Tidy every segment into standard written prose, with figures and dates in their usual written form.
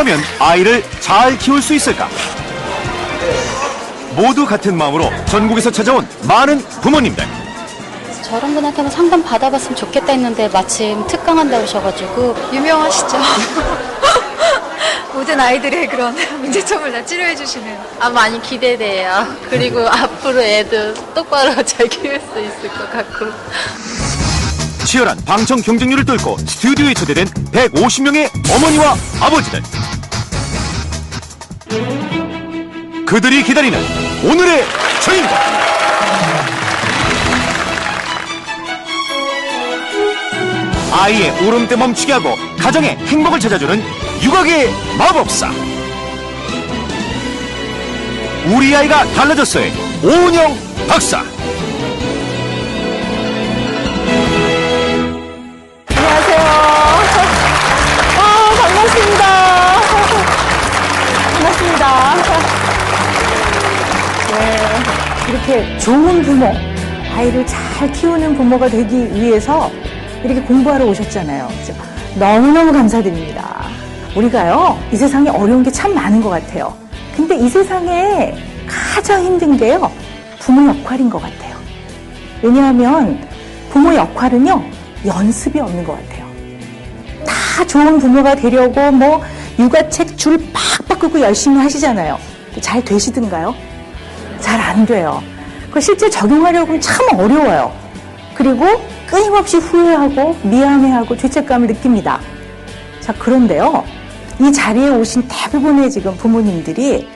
어떻게 하면 아이를 잘 키울 수 있을까? 모두 같은 마음으로 전국에서 찾아온 많은 부모님들. 저런 분한테 한번 상담 받아봤으면 좋겠다 했는데 마침 특강한다 오셔가지고. 유명하시죠? 모든 아이들의 그런 문제점을 다 치료해 주시는. 많이 기대돼요. 그리고 앞으로 애도 똑바로 잘 키울 수 있을 것 같고. 치열한 방청 경쟁률을 뚫고 스튜디오에 초대된 150명의 어머니와 아버지들. 그들이 기다리는 오늘의 주인공. 아이의 울음때 멈추게 하고 가정의 행복을 찾아주는 육아의 마법사. 우리 아이가 달라졌어요. 오은영 박사. 안녕하세요. 반갑습니다. 반갑습니다. 네, 이렇게 좋은 부모, 아이를 잘 키우는 부모가 되기 위해서 이렇게 공부하러 오셨잖아요. 그죠? 너무너무 감사드립니다. 우리가요, 이 세상에 어려운 게 참 많은 것 같아요. 근데 이 세상에 가장 힘든 게요, 부모 역할인 것 같아요. 왜냐하면 부모 역할은요, 연습이 없는 것 같아요. 다 좋은 부모가 되려고 뭐 육아책 줄 팍팍 끄고 열심히 하시잖아요. 잘 되시든가요? 잘 안 돼요. 그 실제 적용하려고 하면 참 어려워요. 그리고 끊임없이 후회하고 미안해하고 죄책감을 느낍니다. 자, 그런데요, 이 자리에 오신 대부분의 지금 부모님들이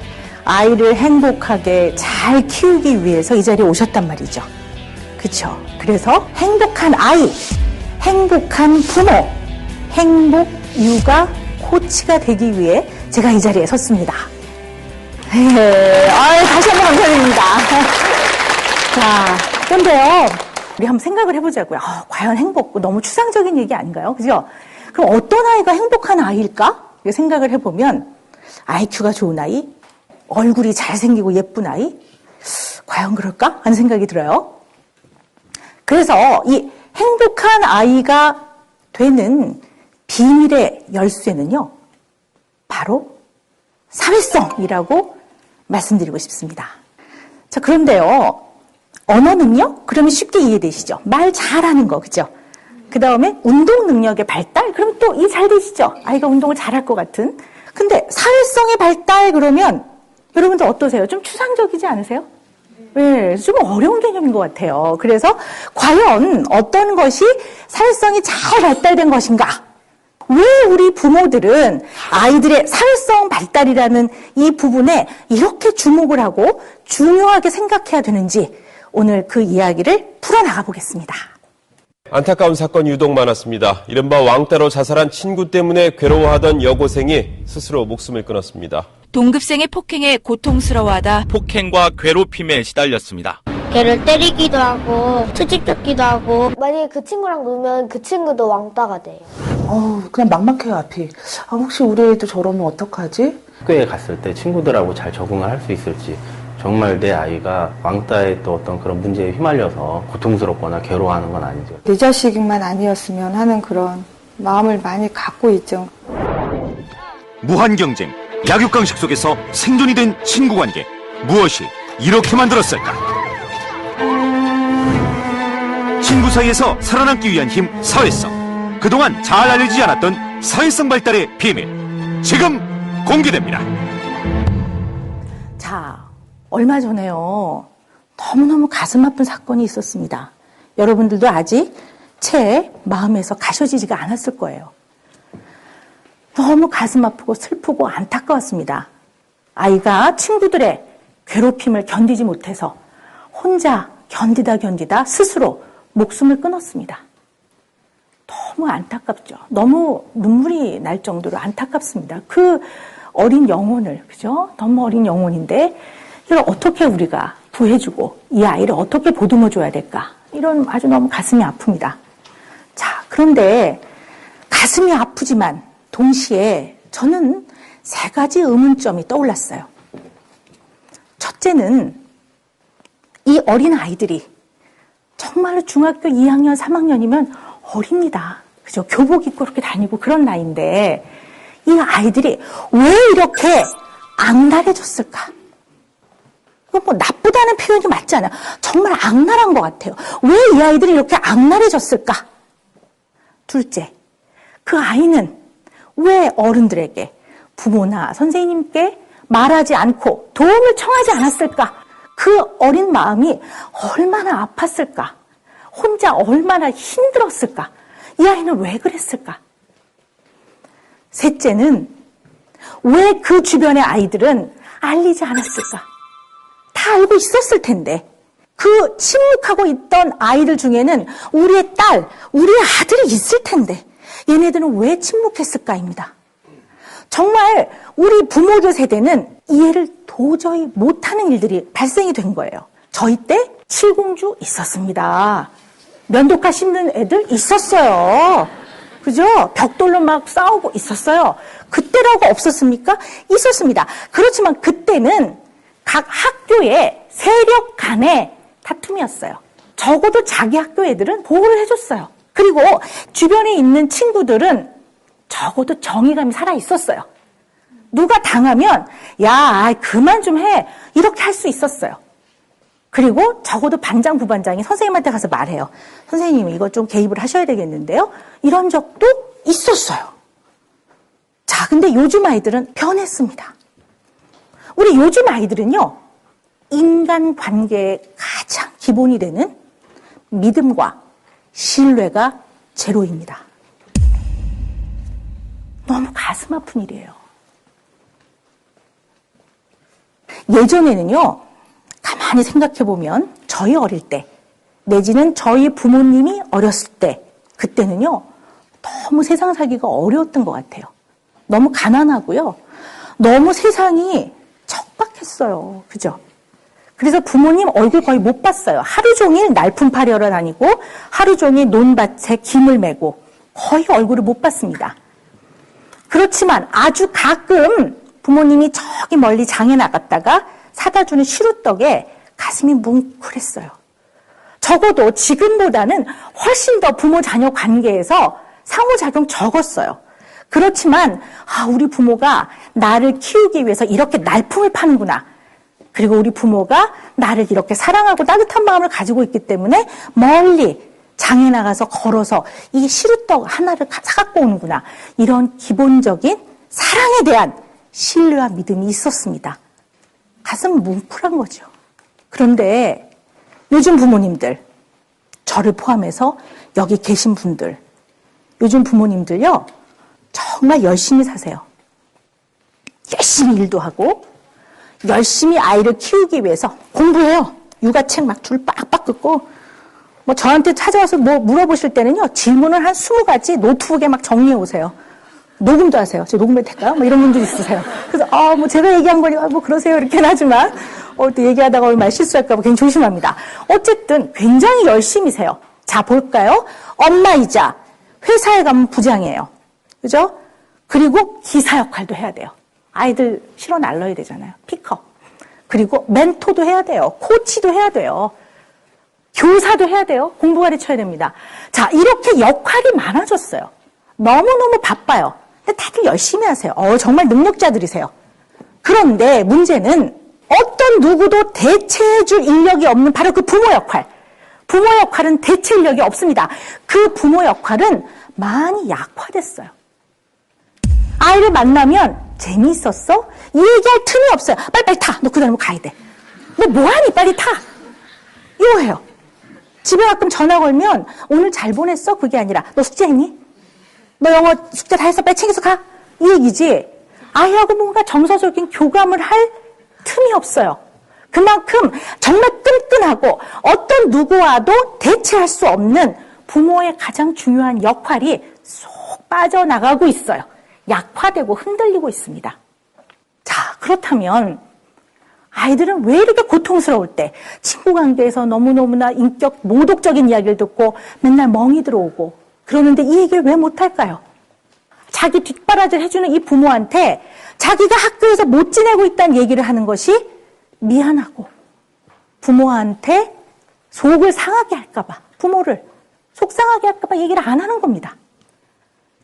아이를 행복하게 잘 키우기 위해서 이 자리에 오셨단 말이죠. 그렇죠? 그래서 행복한 아이, 행복한 부모, 행복 육아 코치가 되기 위해 제가 이 자리에 섰습니다. 다시 한번 감사드립니다. 자, 그런데요, 우리 한번 생각을 해보자고요. 과연 행복, 너무 추상적인 얘기 아닌가요? 그죠? 그럼 어떤 아이가 행복한 아이일까? 생각을 해보면, IQ가 좋은 아이, 얼굴이 잘생기고 예쁜 아이, 과연 그럴까? 하는 생각이 들어요. 그래서 이 행복한 아이가 되는 비밀의 열쇠는요, 바로 사회성이라고 말씀드리고 싶습니다. 자, 그런데요, 언어는요? 그러면 쉽게 이해되시죠? 말 잘하는 거, 그죠? 그 다음에 운동 능력의 발달? 그러면 또 이해 잘 되시죠? 아이가 운동을 잘할 것 같은. 근데 사회성의 발달 그러면 여러분들 어떠세요? 좀 추상적이지 않으세요? 네, 좀 어려운 개념인 것 같아요. 그래서 과연 어떤 것이 사회성이 잘 발달된 것인가? 왜 우리 부모들은 아이들의 사회성 발달이라는 이 부분에 이렇게 주목을 하고 중요하게 생각해야 되는지 오늘 그 이야기를 풀어나가 보겠습니다. 안타까운 사건이 유독 많았습니다. 이른바 왕따로 자살한 친구 때문에 괴로워하던 여고생이 스스로 목숨을 끊었습니다. 동급생의 폭행에 고통스러워하다 폭행과 괴롭힘에 시달렸습니다. 걔를 때리기도 하고 수직잡기도 하고 만약에 그 친구랑 놀면 그 친구도 왕따가 돼요. 그냥 막막해요, 앞이. 혹시 우리 애도 저러면 어떡하지? 학교에 갔을 때 친구들하고 잘 적응을 할 수 있을지, 정말 내 아이가 왕따의 또 어떤 그런 문제에 휘말려서 고통스럽거나 괴로워하는 건 아니죠. 내 자식만 아니었으면 하는 그런 마음을 많이 갖고 있죠. 무한 경쟁, 약육강식 속에서 생존이 된 친구 관계. 무엇이 이렇게 만들었을까? 친구 사이에서 살아남기 위한 힘, 사회성. 그동안 잘 알려지지 않았던 사회성 발달의 비밀. 지금 공개됩니다. 자, 얼마 전에요, 너무너무 가슴 아픈 사건이 있었습니다. 여러분들도 아직 채 마음에서 가셔지지가 않았을 거예요. 너무 가슴 아프고 슬프고 안타까웠습니다. 아이가 친구들의 괴롭힘을 견디지 못해서 혼자 견디다 스스로 목숨을 끊었습니다. 너무 안타깝죠. 너무 눈물이 날 정도로 안타깝습니다. 그 어린 영혼을, 그죠? 너무 어린 영혼인데 이걸 어떻게 우리가 구해주고 이 아이를 어떻게 보듬어줘야 될까? 이런 아주 너무 가슴이 아픕니다. 자, 그런데 가슴이 아프지만 동시에 저는 세 가지 의문점이 떠올랐어요. 첫째는 이 어린 아이들이 정말로 중학교 2학년, 3학년이면 어립니다. 그죠? 교복 입고 이렇게 다니고 그런 나이인데 이 아이들이 왜 이렇게 악랄해졌을까? 이거 뭐 나쁘다는 표현이 맞지 않아요. 정말 악랄한 것 같아요. 왜 이 아이들이 이렇게 악랄해졌을까? 둘째, 그 아이는 왜 어른들에게, 부모나 선생님께 말하지 않고 도움을 청하지 않았을까? 그 어린 마음이 얼마나 아팠을까? 혼자 얼마나 힘들었을까? 이 아이는 왜 그랬을까? 셋째는 왜 그 주변의 아이들은 알리지 않았을까? 다 알고 있었을 텐데 그 침묵하고 있던 아이들 중에는 우리의 딸, 우리의 아들이 있을 텐데 얘네들은 왜 침묵했을까입니다. 정말 우리 부모들 세대는 이해를 도저히 못하는 일들이 발생이 된 거예요. 저희 때 칠공주 있었습니다. 면도칼 씹는 애들 있었어요. 그죠? 벽돌로 막 싸우고 있었어요. 그때라고 없었습니까? 있었습니다. 그렇지만 그때는 각 학교의 세력 간의 다툼이었어요. 적어도 자기 학교 애들은 보호를 해줬어요. 그리고 주변에 있는 친구들은 적어도 정의감이 살아있었어요. 누가 당하면 야 그만 좀 해 이렇게 할 수 있었어요. 그리고 적어도 반장 부반장이 선생님한테 가서 말해요. 선생님 이거 좀 개입을 하셔야 되겠는데요. 이런 적도 있었어요. 자, 근데 요즘 아이들은 변했습니다. 우리 요즘 아이들은요. 인간관계의 가장 기본이 되는 믿음과 신뢰가 제로입니다. 너무 가슴 아픈 일이에요. 예전에는요. 가만히 생각해보면 저희 어릴 때 내지는 저희 부모님이 어렸을 때 그때는요. 너무 세상 살기가 어려웠던 것 같아요. 너무 가난하고요. 너무 세상이 척박했어요. 그죠? 그래서 부모님 얼굴 거의 못 봤어요. 하루 종일 날품팔이하러 다니고 하루 종일 논밭에 김을 메고 거의 얼굴을 못 봤습니다. 그렇지만 아주 가끔 부모님이 저기 멀리 장에 나갔다가 사다 주는 시루떡에 가슴이 뭉클했어요. 적어도 지금보다는 훨씬 더 부모 자녀 관계에서 상호작용 적었어요. 그렇지만 우리 부모가 나를 키우기 위해서 이렇게 날품을 파는구나. 그리고 우리 부모가 나를 이렇게 사랑하고 따뜻한 마음을 가지고 있기 때문에 멀리 장에 나가서 걸어서 이 시루떡 하나를 사갖고 오는구나. 이런 기본적인 사랑에 대한 신뢰와 믿음이 있었습니다. 가슴 뭉클한 거죠. 그런데 요즘 부모님들, 저를 포함해서 여기 계신 분들, 요즘 부모님들요, 정말 열심히 사세요. 열심히 일도 하고, 열심히 아이를 키우기 위해서 공부해요. 육아책 막 줄 빡빡 긋고, 뭐 저한테 찾아와서 뭐 물어보실 때는요, 질문을 한 20가지 노트북에 막 정리해 오세요. 녹음도 하세요. 저 녹음해도 될까요? 뭐 이런 분들 있으세요. 그래서, 뭐 제가 얘기한 거니까 뭐 그러세요. 이렇게는 하지만, 또 얘기하다가 말 실수할까봐 굉장히 조심합니다. 어쨌든 굉장히 열심히세요. 자, 볼까요? 엄마이자 회사에 가면 부장이에요. 그죠? 그리고 기사 역할도 해야 돼요. 아이들 실어 날러야 되잖아요. 피커. 그리고 멘토도 해야 돼요. 코치도 해야 돼요. 교사도 해야 돼요. 공부 가르쳐야 됩니다. 자, 이렇게 역할이 많아졌어요. 너무너무 바빠요. 근데 다들 열심히 하세요. 정말 능력자들이세요. 그런데 문제는 어떤 누구도 대체해줄 인력이 없는 바로 그 부모 역할. 부모 역할은 대체 인력이 없습니다. 그 부모 역할은 많이 약화됐어요. 아이를 만나면 재미있었어? 이 얘기할 틈이 없어요. 빨리 타. 너 그 다음에 가야 돼. 너 뭐하니? 빨리 타. 이거예요. 집에 가끔 전화 걸면 오늘 잘 보냈어? 그게 아니라 너 숙제했니? 너 영어 숙제 다 했어? 빨리 챙겨서 가. 이 얘기지. 아이하고 뭔가 정서적인 교감을 할 틈이 없어요. 그만큼 정말 끈끈하고 어떤 누구와도 대체할 수 없는 부모의 가장 중요한 역할이 쏙 빠져나가고 있어요. 약화되고 흔들리고 있습니다. 자, 그렇다면 아이들은 왜 이렇게 고통스러울 때 친구 관계에서 너무너무나 인격 모독적인 이야기를 듣고 맨날 멍이 들어오고 그러는데 이 얘기를 왜 못할까요? 자기 뒷바라지를 해주는 이 부모한테 자기가 학교에서 못 지내고 있다는 얘기를 하는 것이 미안하고 부모한테 속을 상하게 할까봐 부모를 속상하게 할까봐 얘기를 안 하는 겁니다.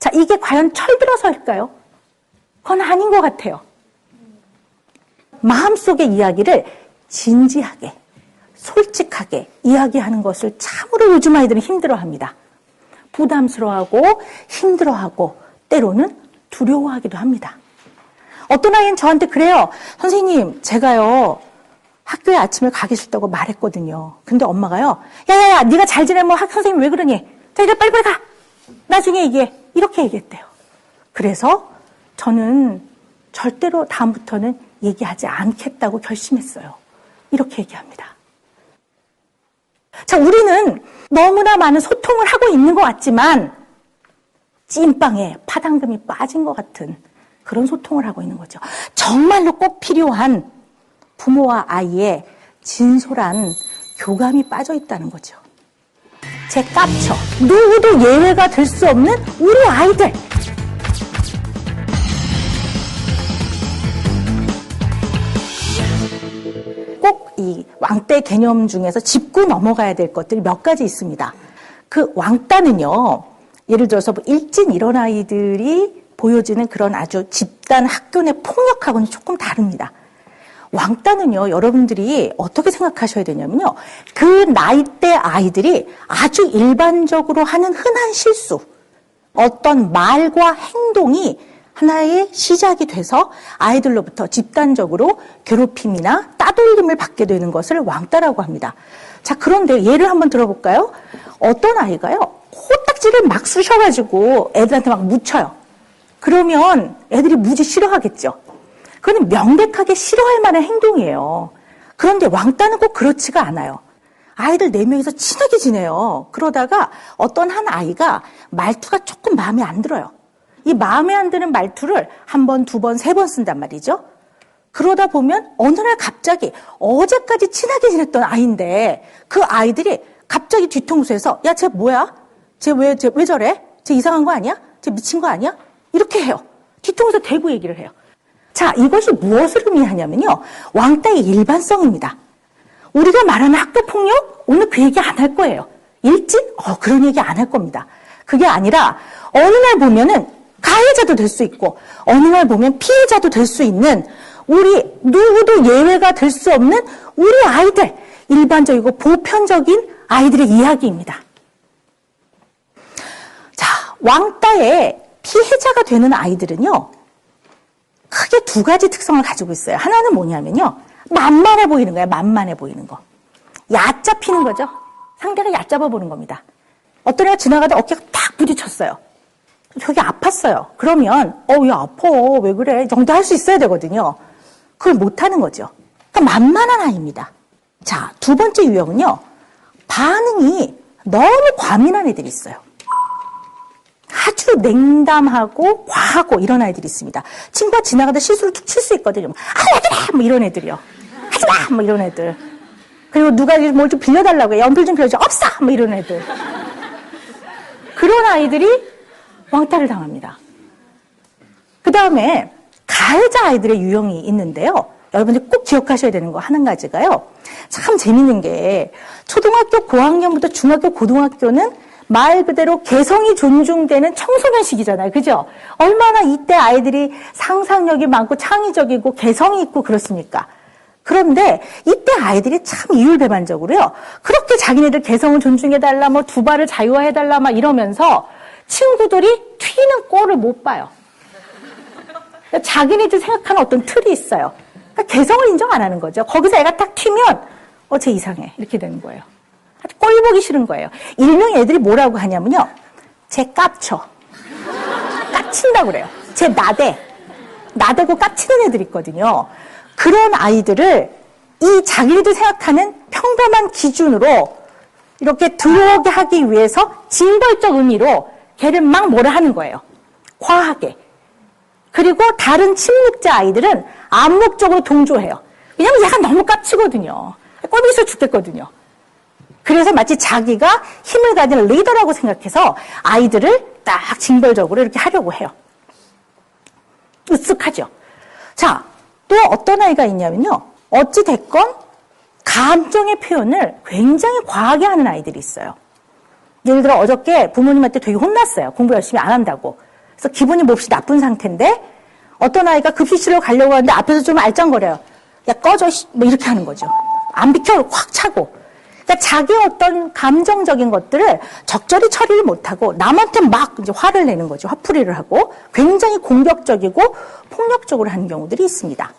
자, 이게 과연 철들어서일까요? 그건 아닌 것 같아요. 마음속의 이야기를 진지하게, 솔직하게 이야기하는 것을 참으로 요즘 아이들은 힘들어합니다. 부담스러워하고 힘들어하고 때로는 두려워하기도 합니다. 어떤 아이는 저한테 그래요. 선생님, 제가요 학교에 아침에 가기 싫다고 말했거든요. 근데 엄마가요, 야야야, 네가 잘 지내면 선생님 왜 그러니? 자, 이제 빨리빨리 가. 나중에 얘기해. 이렇게 얘기했대요. 그래서 저는 절대로 다음부터는 얘기하지 않겠다고 결심했어요. 이렇게 얘기합니다. 자, 우리는 너무나 많은 소통을 하고 있는 것 같지만 찐빵에 파당금이 빠진 것 같은 그런 소통을 하고 있는 거죠. 정말로 꼭 필요한 부모와 아이의 진솔한 교감이 빠져 있다는 거죠. 제 깝쳐, 누구도 예외가 될 수 없는 우리 아이들. 꼭 이 왕따 개념 중에서 짚고 넘어가야 될 것들이 몇 가지 있습니다. 그 왕따는요, 예를 들어서 뭐 일진 이런 아이들이 보여지는 그런 아주 집단 학교 내 폭력하고는 조금 다릅니다. 왕따는요, 여러분들이 어떻게 생각하셔야 되냐면요, 그 나이대 아이들이 아주 일반적으로 하는 흔한 실수, 어떤 말과 행동이 하나의 시작이 돼서 아이들로부터 집단적으로 괴롭힘이나 따돌림을 받게 되는 것을 왕따라고 합니다. 자, 그런데 예를 한번 들어볼까요? 어떤 아이가요, 코딱지를 막 쑤셔가지고 애들한테 막 묻혀요. 그러면 애들이 무지 싫어하겠죠. 그건 명백하게 싫어할 만한 행동이에요. 그런데 왕따는 꼭 그렇지가 않아요. 아이들 4명이서 친하게 지내요. 그러다가 어떤 한 아이가 말투가 조금 마음에 안 들어요. 이 마음에 안 드는 말투를 1번, 2번, 3번 쓴단 말이죠. 그러다 보면 어느 날 갑자기 어제까지 친하게 지냈던 아이인데 그 아이들이 갑자기 뒤통수에서 야, 쟤 뭐야? 쟤 왜 저래? 쟤 이상한 거 아니야? 쟤 미친 거 아니야? 이렇게 해요. 뒤통수에 대고 얘기를 해요. 자, 이것이 무엇을 의미하냐면요, 왕따의 일반성입니다. 우리가 말하는 학교폭력, 오늘 그 얘기 안 할 거예요. 일진? 그런 얘기 안 할 겁니다. 그게 아니라 어느 날 보면은 가해자도 될 수 있고 어느 날 보면 피해자도 될 수 있는 우리 누구도 예외가 될 수 없는 우리 아이들, 일반적이고 보편적인 아이들의 이야기입니다. 자, 왕따의 피해자가 되는 아이들은요, 크게 2가지 특성을 가지고 있어요. 하나는 뭐냐면요, 만만해 보이는 거예요. 만만해 보이는 거. 얕잡히는 거죠. 상대가 얕잡아 보는 겁니다. 어떤 애가 지나가다 어깨가 탁 부딪혔어요. 저기 아팠어요. 그러면 야, 아파. 왜 그래? 이 정도 할 수 있어야 되거든요. 그걸 못하는 거죠. 그러니까 만만한 아이입니다. 자, 2번째 유형은요, 반응이 너무 과민한 애들이 있어요. 아주 냉담하고 과하고 이런 아이들이 있습니다. 친구가 지나가다 실수를 툭 칠 수 있거든요. 왜 그래? 뭐 이런 애들이요. 하지마! 뭐 이런 애들. 그리고 누가 뭘 좀 빌려달라고 해. 연필 좀 빌려줘. 없어! 뭐 이런 애들. 그런 아이들이 왕따를 당합니다. 그 다음에 가해자 아이들의 유형이 있는데요. 여러분들이 꼭 기억하셔야 되는 거 한 가지가요, 참 재밌는 게 초등학교 고학년부터 중학교 고등학교는 말 그대로 개성이 존중되는 청소년 시기잖아요. 그죠? 얼마나 이때 아이들이 상상력이 많고 창의적이고 개성이 있고 그렇습니까? 그런데 이때 아이들이 참 이율배반적으로요, 그렇게 자기네들 개성을 존중해달라, 뭐 2발을 자유화해달라 막 이러면서 친구들이 튀는 꼴을 못 봐요. 자기네들 생각하는 어떤 틀이 있어요. 그러니까 개성을 인정 안 하는 거죠. 거기서 애가 딱 튀면 쟤 이상해 이렇게 되는 거예요. 꼴 보기 싫은 거예요. 일명 애들이 뭐라고 하냐면요, 쟤 깝쳐. 까친다고 그래요. 쟤 나대고 까치는 애들이 있거든요. 그런 아이들을 이 자기네들 생각하는 평범한 기준으로 이렇게 들어오게 하기 위해서 징벌적 의미로 걔를 막 뭐라 하는 거예요. 과하게. 그리고 다른 침묵자 아이들은 암묵적으로 동조해요. 왜냐면 얘가 너무 깝치거든요. 꼴보기 싫어 죽겠거든요. 그래서 마치 자기가 힘을 가진 리더라고 생각해서 아이들을 딱 징벌적으로 이렇게 하려고 해요. 으쓱하죠. 자, 또 어떤 아이가 있냐면요, 어찌됐건 감정의 표현을 굉장히 과하게 하는 아이들이 있어요. 예를 들어 어저께 부모님한테 되게 혼났어요. 공부 열심히 안 한다고. 그래서 기분이 몹시 나쁜 상태인데 어떤 아이가 급식실로 가려고 하는데 앞에서 좀 알짱거려요. 야, 꺼져, 뭐 이렇게 하는 거죠. 안 비켜, 확 차고. 그러니까 자기 어떤 감정적인 것들을 적절히 처리를 못하고 남한테 막 이제 화를 내는 거죠. 화풀이를 하고 굉장히 공격적이고 폭력적으로 하는 경우들이 있습니다.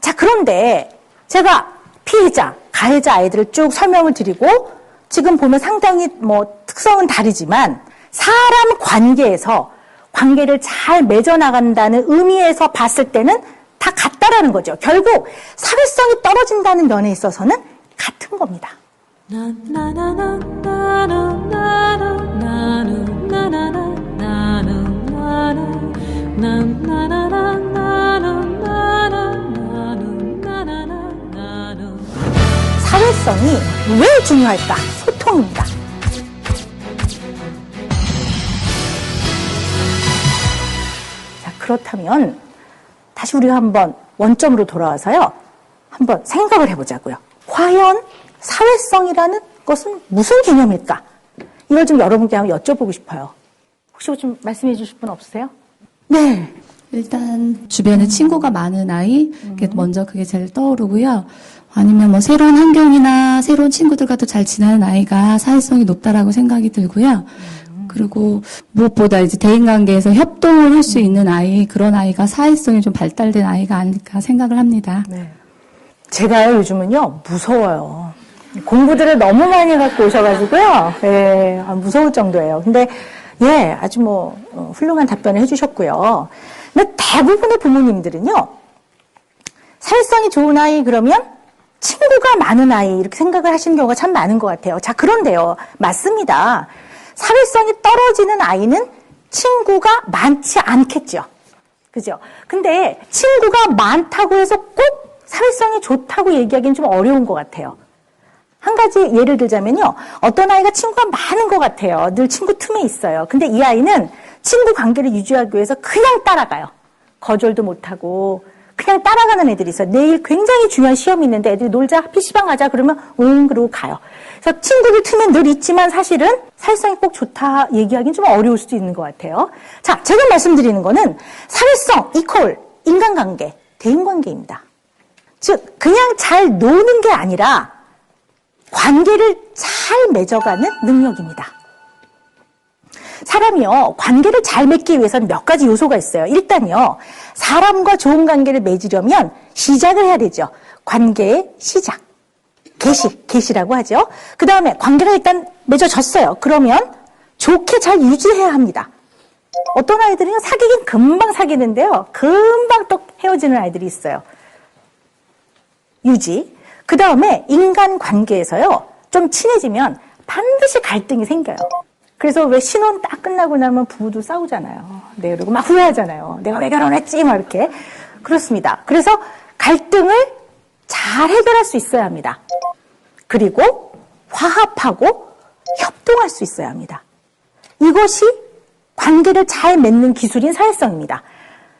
자, 그런데 제가 피해자, 가해자 아이들을 쭉 설명을 드리고 지금 보면 상당히 뭐 특성은 다르지만 사람 관계에서 관계를 잘 맺어나간다는 의미에서 봤을 때는 다 같다라는 거죠. 결국 사회성이 떨어진다는 면에 있어서는 같은 겁니다. 사회성이 왜 중요할까? 소통입니다. 자, 그렇다면 다시 우리가 한번 원점으로 돌아와서요. 한번 생각을 해보자고요. 과연 사회성이라는 것은 무슨 개념일까? 이걸 좀 여러분께 한번 여쭤보고 싶어요. 혹시 좀 말씀해 주실 분 없으세요? 네. 일단 주변에 친구가 많은 아이, 먼저 그게 제일 떠오르고요. 아니면 뭐 새로운 환경이나 새로운 친구들과도 잘 지내는 아이가 사회성이 높다라고 생각이 들고요. 그리고 무엇보다 이제 대인관계에서 협동을 할 수 있는 아이, 그런 아이가 사회성이 좀 발달된 아이가 아닐까 생각을 합니다. 네. 제가요, 요즘은요, 무서워요. 공부들을 너무 많이 갖고 오셔가지고요, 예, 무서울 정도예요. 근데, 예, 아주 뭐, 훌륭한 답변을 해주셨고요. 근데 대부분의 부모님들은요, 사회성이 좋은 아이, 그러면 친구가 많은 아이, 이렇게 생각을 하시는 경우가 참 많은 것 같아요. 자, 그런데요, 맞습니다. 사회성이 떨어지는 아이는 친구가 많지 않겠죠. 그죠? 근데 친구가 많다고 해서 꼭 사회성이 좋다고 얘기하기는 좀 어려운 것 같아요. 한 가지 예를 들자면요. 어떤 아이가 친구가 많은 것 같아요. 늘 친구 틈에 있어요. 근데 이 아이는 친구 관계를 유지하기 위해서 그냥 따라가요. 거절도 못하고 그냥 따라가는 애들이 있어요. 내일 굉장히 중요한 시험이 있는데 애들이 놀자, PC방 가자 그러면 그러고 가요. 그래서 친구들 틈에 늘 있지만 사실은 사회성이 꼭 좋다 얘기하기는 좀 어려울 수도 있는 것 같아요. 자, 제가 말씀드리는 거는 사회성 이퀄 인간관계, 대인관계입니다. 즉 그냥 잘 노는 게 아니라 관계를 잘 맺어가는 능력입니다. 사람이요, 관계를 잘 맺기 위해서는 몇 가지 요소가 있어요. 일단요, 사람과 좋은 관계를 맺으려면 시작을 해야 되죠. 관계의 시작. 개시라고 하죠. 그 다음에 관계가 일단 맺어졌어요. 그러면 좋게 잘 유지해야 합니다. 어떤 아이들은 사귀긴 금방 사귀는데요. 금방 또 헤어지는 아이들이 있어요. 유지. 그 다음에 인간관계에서요. 좀 친해지면 반드시 갈등이 생겨요. 그래서 왜 신혼 딱 끝나고 나면 부부도 싸우잖아요. 네, 그리고 막 후회하잖아요. 내가 왜 결혼했지? 막 이렇게. 그렇습니다. 그래서 갈등을 잘 해결할 수 있어야 합니다. 그리고 화합하고 협동할 수 있어야 합니다. 이것이 관계를 잘 맺는 기술인 사회성입니다.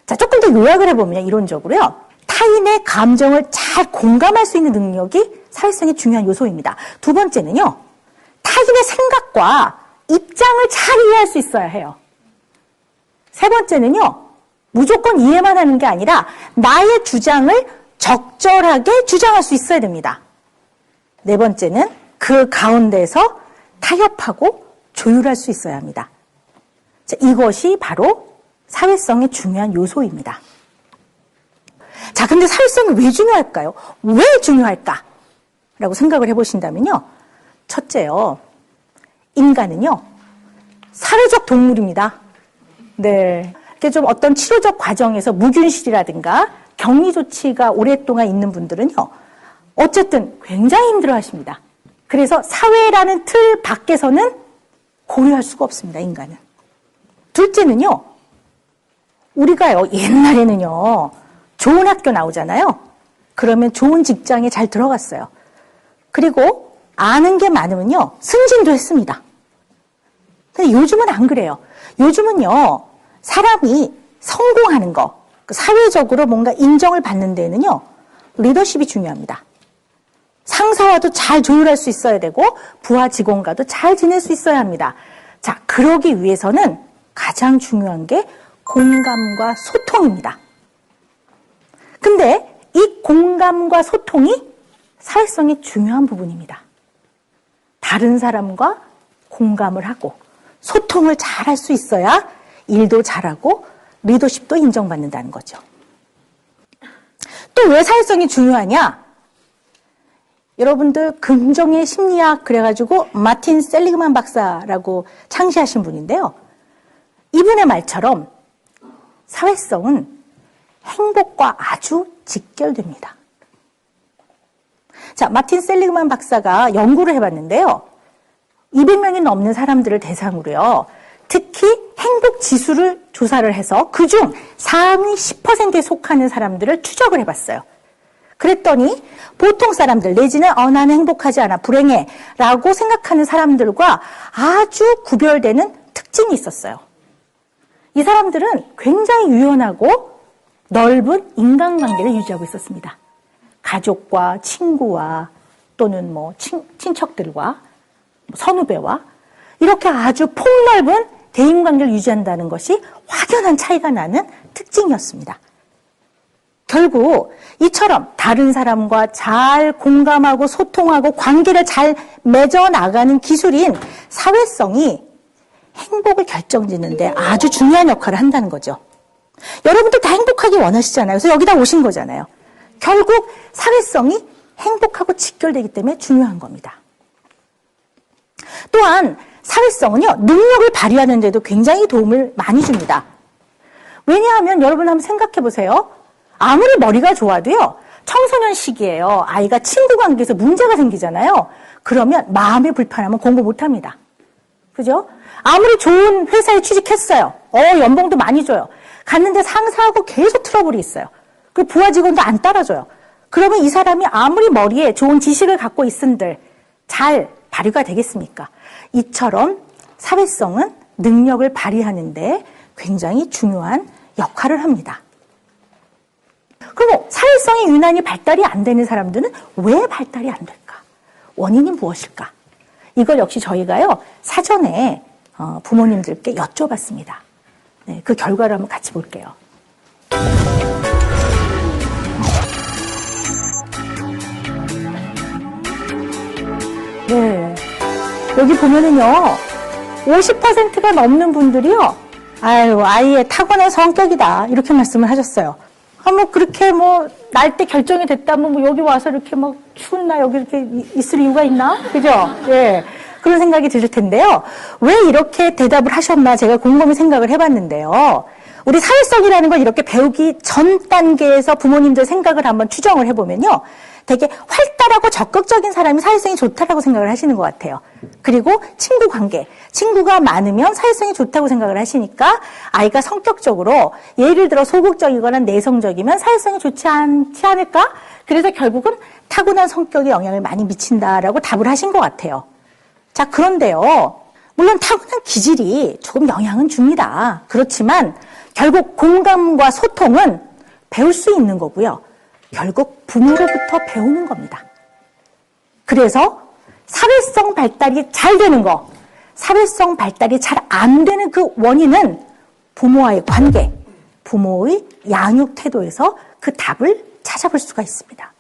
자, 조금 더 요약을 해보면 이론적으로요. 타인의 감정을 잘 공감할 수 있는 능력이 사회성의 중요한 요소입니다. 두 번째는요. 타인의 생각과 입장을 잘 이해할 수 있어야 해요. 세 번째는요. 무조건 이해만 하는 게 아니라 나의 주장을 적절하게 주장할 수 있어야 됩니다. 네 번째는 그 가운데서 타협하고 조율할 수 있어야 합니다. 자, 이것이 바로 사회성의 중요한 요소입니다. 자, 근데 사회성이 왜 중요할까요? 왜 중요할까? 라고 생각을 해보신다면요. 첫째요. 인간은요. 사회적 동물입니다. 네. 이렇게 좀 어떤 치료적 과정에서 무균실이라든가 격리 조치가 오랫동안 있는 분들은요. 어쨌든 굉장히 힘들어 하십니다. 그래서 사회라는 틀 밖에서는 고려할 수가 없습니다. 인간은. 둘째는요. 우리가요. 옛날에는요. 좋은 학교 나오잖아요. 그러면 좋은 직장에 잘 들어갔어요. 그리고 아는 게 많으면요. 승진도 했습니다. 근데 요즘은 안 그래요. 요즘은요. 사람이 성공하는 거, 사회적으로 뭔가 인정을 받는 데에는요. 리더십이 중요합니다. 상사와도 잘 조율할 수 있어야 되고 부하 직원과도 잘 지낼 수 있어야 합니다. 자, 그러기 위해서는 가장 중요한 게 공감과 소통입니다. 근데 이 공감과 소통이 사회성이 중요한 부분입니다. 다른 사람과 공감을 하고 소통을 잘할 수 있어야 일도 잘하고 리더십도 인정받는다는 거죠. 또 왜 사회성이 중요하냐? 여러분들 긍정의 심리학 그래가지고 마틴 셀리그만 박사라고 창시하신 분인데요. 이분의 말처럼 사회성은 행복과 아주 직결됩니다. 자, 마틴 셀리그만 박사가 연구를 해봤는데요. 200명이 넘는 사람들을 대상으로요. 특히 행복 지수를 조사를 해서 그중 상위 10%에 속하는 사람들을 추적을 해봤어요. 그랬더니 보통 사람들 내지는 나는 행복하지 않아 불행해 라고 생각하는 사람들과 아주 구별되는 특징이 있었어요. 이 사람들은 굉장히 유연하고 넓은 인간관계를 유지하고 있었습니다. 가족과 친구와 또는 친척들과 선후배와 이렇게 아주 폭넓은 대인관계를 유지한다는 것이 확연한 차이가 나는 특징이었습니다. 결국 이처럼 다른 사람과 잘 공감하고 소통하고 관계를 잘 맺어 나가는 기술인 사회성이 행복을 결정짓는데 아주 중요한 역할을 한다는 거죠. 여러분들 다 행복하기 원하시잖아요. 그래서 여기다 오신 거잖아요. 결국 사회성이 행복하고 직결되기 때문에 중요한 겁니다. 또한 사회성은요, 능력을 발휘하는 데도 굉장히 도움을 많이 줍니다. 왜냐하면 여러분 한번 생각해 보세요. 아무리 머리가 좋아도요, 청소년 시기에요. 아이가 친구 관계에서 문제가 생기잖아요. 그러면 마음이 불편하면 공부 못 합니다. 그죠? 아무리 좋은 회사에 취직했어요. 연봉도 많이 줘요. 갔는데 상사하고 계속 트러블이 있어요. 그 부하 직원도 안 따라줘요. 그러면 이 사람이 아무리 머리에 좋은 지식을 갖고 있은들 잘 발휘가 되겠습니까? 이처럼 사회성은 능력을 발휘하는데 굉장히 중요한 역할을 합니다. 그럼 사회성이 유난히 발달이 안 되는 사람들은 왜 발달이 안 될까? 원인이 무엇일까? 이걸 역시 저희가요, 사전에 부모님들께 여쭤봤습니다. 네, 그 결과를 한번 같이 볼게요. 네. 여기 보면은요, 50%가 넘는 분들이요, 아이의 타고난 성격이다. 이렇게 말씀을 하셨어요. 그렇게 날 때 결정이 됐다면 여기 와서 이렇게 추운 날 여기 이렇게 있을 이유가 있나? 그죠? 예. 그런 생각이 들 텐데요. 왜 이렇게 대답을 하셨나 제가 곰곰이 생각을 해봤는데요. 우리 사회성이라는 걸 이렇게 배우기 전 단계에서 부모님들 생각을 한번 추정을 해보면요. 되게 활달하고 적극적인 사람이 사회성이 좋다라고 생각을 하시는 것 같아요. 그리고 친구 관계, 친구가 많으면 사회성이 좋다고 생각을 하시니까 아이가 성격적으로 예를 들어 소극적이거나 내성적이면 사회성이 좋지 않지 않을까? 그래서 결국은 타고난 성격에 영향을 많이 미친다라고 답을 하신 것 같아요. 자, 그런데요. 물론 타고난 기질이 조금 영향은 줍니다. 그렇지만 결국 공감과 소통은 배울 수 있는 거고요. 결국 부모로부터 배우는 겁니다. 그래서 사회성 발달이 잘 되는 거, 사회성 발달이 잘 안 되는 그 원인은 부모와의 관계, 부모의 양육 태도에서 그 답을 찾아볼 수가 있습니다.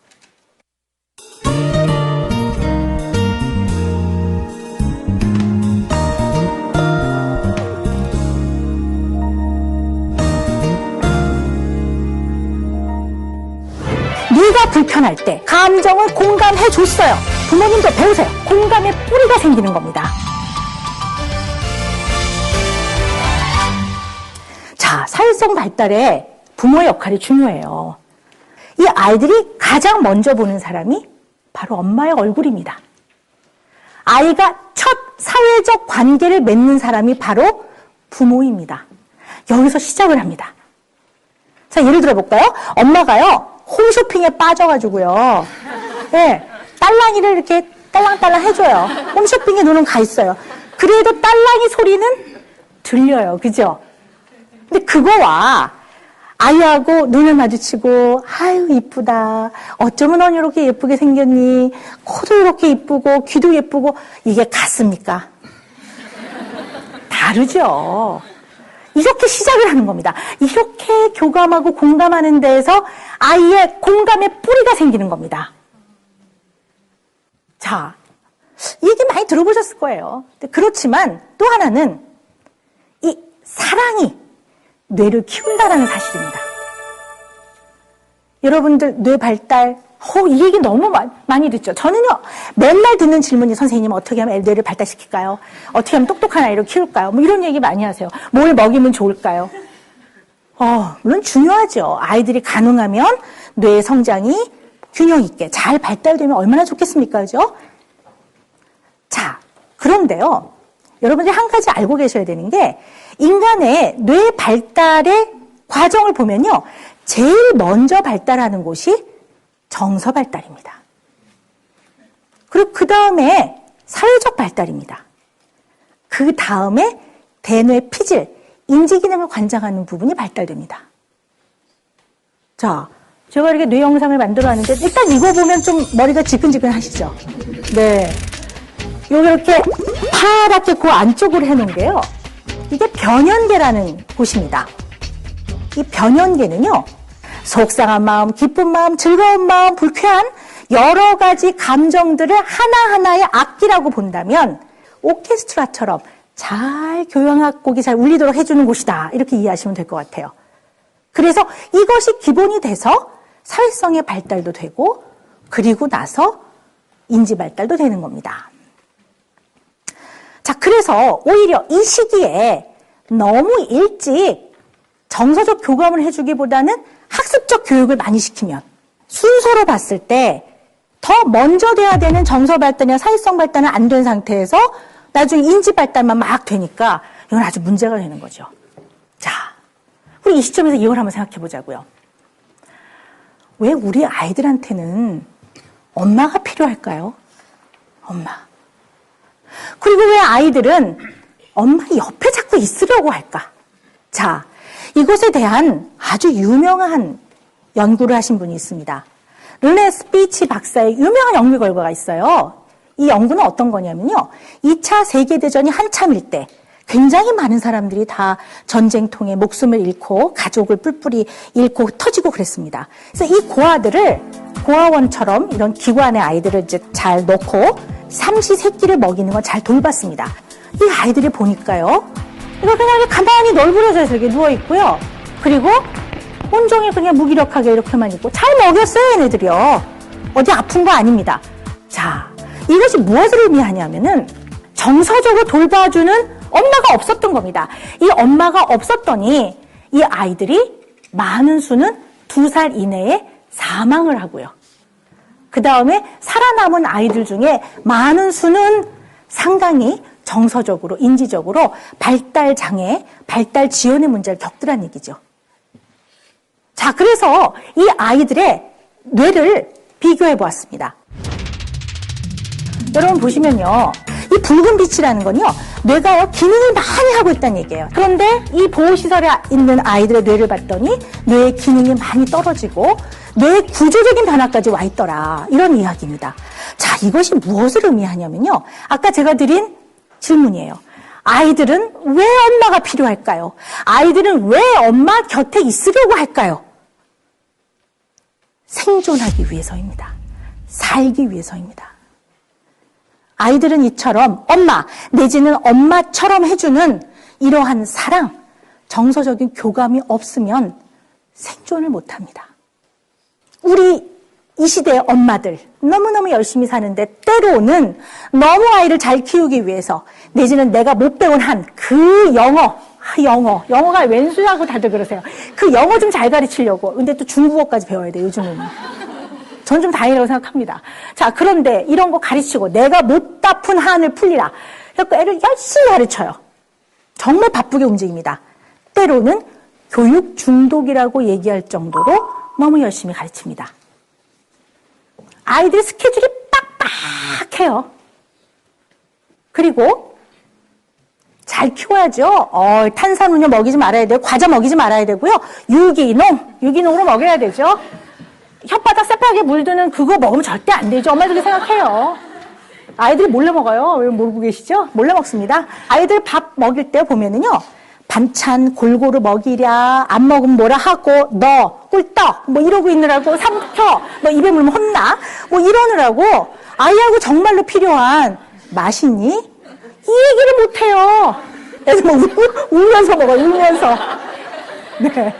네가 불편할 때 감정을 공감해 줬어요. 부모님도 배우세요. 공감의 뿌리가 생기는 겁니다. 자, 사회성 발달에 부모의 역할이 중요해요. 이 아이들이 가장 먼저 보는 사람이 바로 엄마의 얼굴입니다. 아이가 첫 사회적 관계를 맺는 사람이 바로 부모입니다. 여기서 시작을 합니다. 자, 예를 들어 볼까요? 엄마가요, 홈쇼핑에 빠져가지고요. 네, 딸랑이를 이렇게 딸랑딸랑 해줘요. 홈쇼핑에 눈은 가 있어요. 그래도 딸랑이 소리는 들려요. 그죠? 근데 그거와 아이하고 눈을 마주치고, 아유, 이쁘다. 어쩌면 넌 이렇게 예쁘게 생겼니? 코도 이렇게 이쁘고, 귀도 예쁘고, 이게 같습니까? 다르죠. 이렇게 시작을 하는 겁니다. 이렇게 교감하고 공감하는 데에서 아이의 공감의 뿌리가 생기는 겁니다. 자, 이 얘기 많이 들어보셨을 거예요. 그렇지만 또 하나는 이 사랑이 뇌를 키운다라는 사실입니다. 여러분들 뇌 발달, 이 얘기 너무 많이 듣죠. 저는요, 맨날 듣는 질문이 선생님 어떻게 하면 뇌를 발달시킬까요? 어떻게 하면 똑똑한 아이를 키울까요? 뭐 이런 얘기 많이 하세요. 뭘 먹이면 좋을까요? 물론 중요하죠. 아이들이 가능하면 뇌의 성장이 균형 있게 잘 발달되면 얼마나 좋겠습니까? 그죠? 자, 그런데요. 여러분들이 한 가지 알고 계셔야 되는 게 인간의 뇌 발달의 과정을 보면요. 제일 먼저 발달하는 곳이 정서 발달입니다. 그리고 그 다음에 사회적 발달입니다. 그 다음에 대뇌 피질, 인지 기능을 관장하는 부분이 발달됩니다. 자, 제가 이렇게 뇌 영상을 만들어 왔는데 일단 이거 보면 좀 머리가 지끈지끈 하시죠? 네. 여기 이렇게 파랗게 그 안쪽으로 해놓은 게요. 이게 변연계라는 곳입니다. 이 변연계는요. 속상한 마음, 기쁜 마음, 즐거운 마음, 불쾌한 여러 가지 감정들을 하나하나의 악기라고 본다면 오케스트라처럼 잘 교향악곡이 잘 울리도록 해주는 곳이다. 이렇게 이해하시면 될 것 같아요. 그래서 이것이 기본이 돼서 사회성의 발달도 되고 그리고 나서 인지 발달도 되는 겁니다. 자, 그래서 오히려 이 시기에 너무 일찍 정서적 교감을 해주기보다는 학습적 교육을 많이 시키면 순서로 봤을 때 더 먼저 돼야 되는 정서 발달이나 사회성 발달은 안 된 상태에서 나중에 인지 발달만 막 되니까 이건 아주 문제가 되는 거죠. 자, 우리 이 시점에서 이걸 한번 생각해 보자고요. 왜 우리 아이들한테는 엄마가 필요할까요? 엄마. 그리고 왜 아이들은 엄마 옆에 자꾸 있으려고 할까? 자, 이것에 대한 아주 유명한 연구를 하신 분이 있습니다. 르네 스피치 박사의 유명한 연구 결과가 있어요. 이 연구는 어떤 거냐면요. 2차 세계대전이 한참일 때 굉장히 많은 사람들이 다 전쟁통에 목숨을 잃고 가족을 뿔뿔이 잃고 터지고 그랬습니다. 그래서 이 고아들을 고아원처럼 이런 기관의 아이들을 이제 잘 넣고 삼시세끼를 먹이는 건 잘 돌봤습니다. 이 아이들이 보니까요. 이거 그냥 가만히 널브러져서 이렇게 누워있고요. 그리고 온종일 그냥 무기력하게 이렇게만 있고 잘 먹였어요, 얘네들이요. 어디 아픈 거 아닙니다. 자, 이것이 무엇을 의미하냐면은 정서적으로 돌봐주는 엄마가 없었던 겁니다. 이 엄마가 없었더니 이 아이들이 많은 수는 2살 이내에 사망을 하고요. 그 다음에 살아남은 아이들 중에 많은 수는 상당히 정서적으로, 인지적으로 발달 장애, 발달 지연의 문제를 겪더란 얘기죠. 자, 그래서 이 아이들의 뇌를 비교해 보았습니다. 여러분 보시면요. 이 붉은 빛이라는 건요. 뇌가요, 기능을 많이 하고 있다는 얘기예요. 그런데 이 보호시설에 있는 아이들의 뇌를 봤더니 뇌의 기능이 많이 떨어지고 뇌의 구조적인 변화까지 와 있더라. 이런 이야기입니다. 자, 이것이 무엇을 의미하냐면요. 아까 제가 드린 질문이에요. 아이들은 왜 엄마가 필요할까요? 아이들은 왜 엄마 곁에 있으려고 할까요? 생존하기 위해서입니다. 살기 위해서입니다. 아이들은 이처럼 엄마 내지는 엄마처럼 해주는 이러한 사랑, 정서적인 교감이 없으면 생존을 못합니다. 우리 이 시대의 엄마들 너무너무 열심히 사는데 때로는 너무 아이를 잘 키우기 위해서 내지는 내가 못 배운 한 그 영어가 왼수라고 다들 그러세요. 그 영어 좀 잘 가르치려고. 근데 또 중국어까지 배워야 돼요, 요즘은. 전 좀 다행이라고 생각합니다. 자, 그런데 이런 거 가르치고 내가 못 갚은 한을 풀리라. 그래서 애를 열심히 가르쳐요. 정말 바쁘게 움직입니다. 때로는 교육 중독이라고 얘기할 정도로 너무 열심히 가르칩니다. 아이들 스케줄이 빡빡해요. 그리고 잘 키워야죠. 탄산음료 먹이지 말아야 되고 과자 먹이지 말아야 되고요. 유기농으로 먹여야 되죠. 혓바닥 새빨게 물드는 그거 먹으면 절대 안 되죠. 엄마들이 생각해요. 아이들이 몰래 먹어요. 왜 모르고 계시죠? 몰래 먹습니다. 아이들 밥 먹일 때 보면은요. 반찬 골고루 먹이랴, 안 먹으면 뭐라 하고, 너 꿀떡 뭐 이러고 있느라고 삼켜, 뭐 입에 물면 혼나, 뭐 이러느라고 아이하고 정말로 필요한 맛있니? 이 얘기를 못해요. 그래서 뭐 울면서 먹어요, 울면서. 네.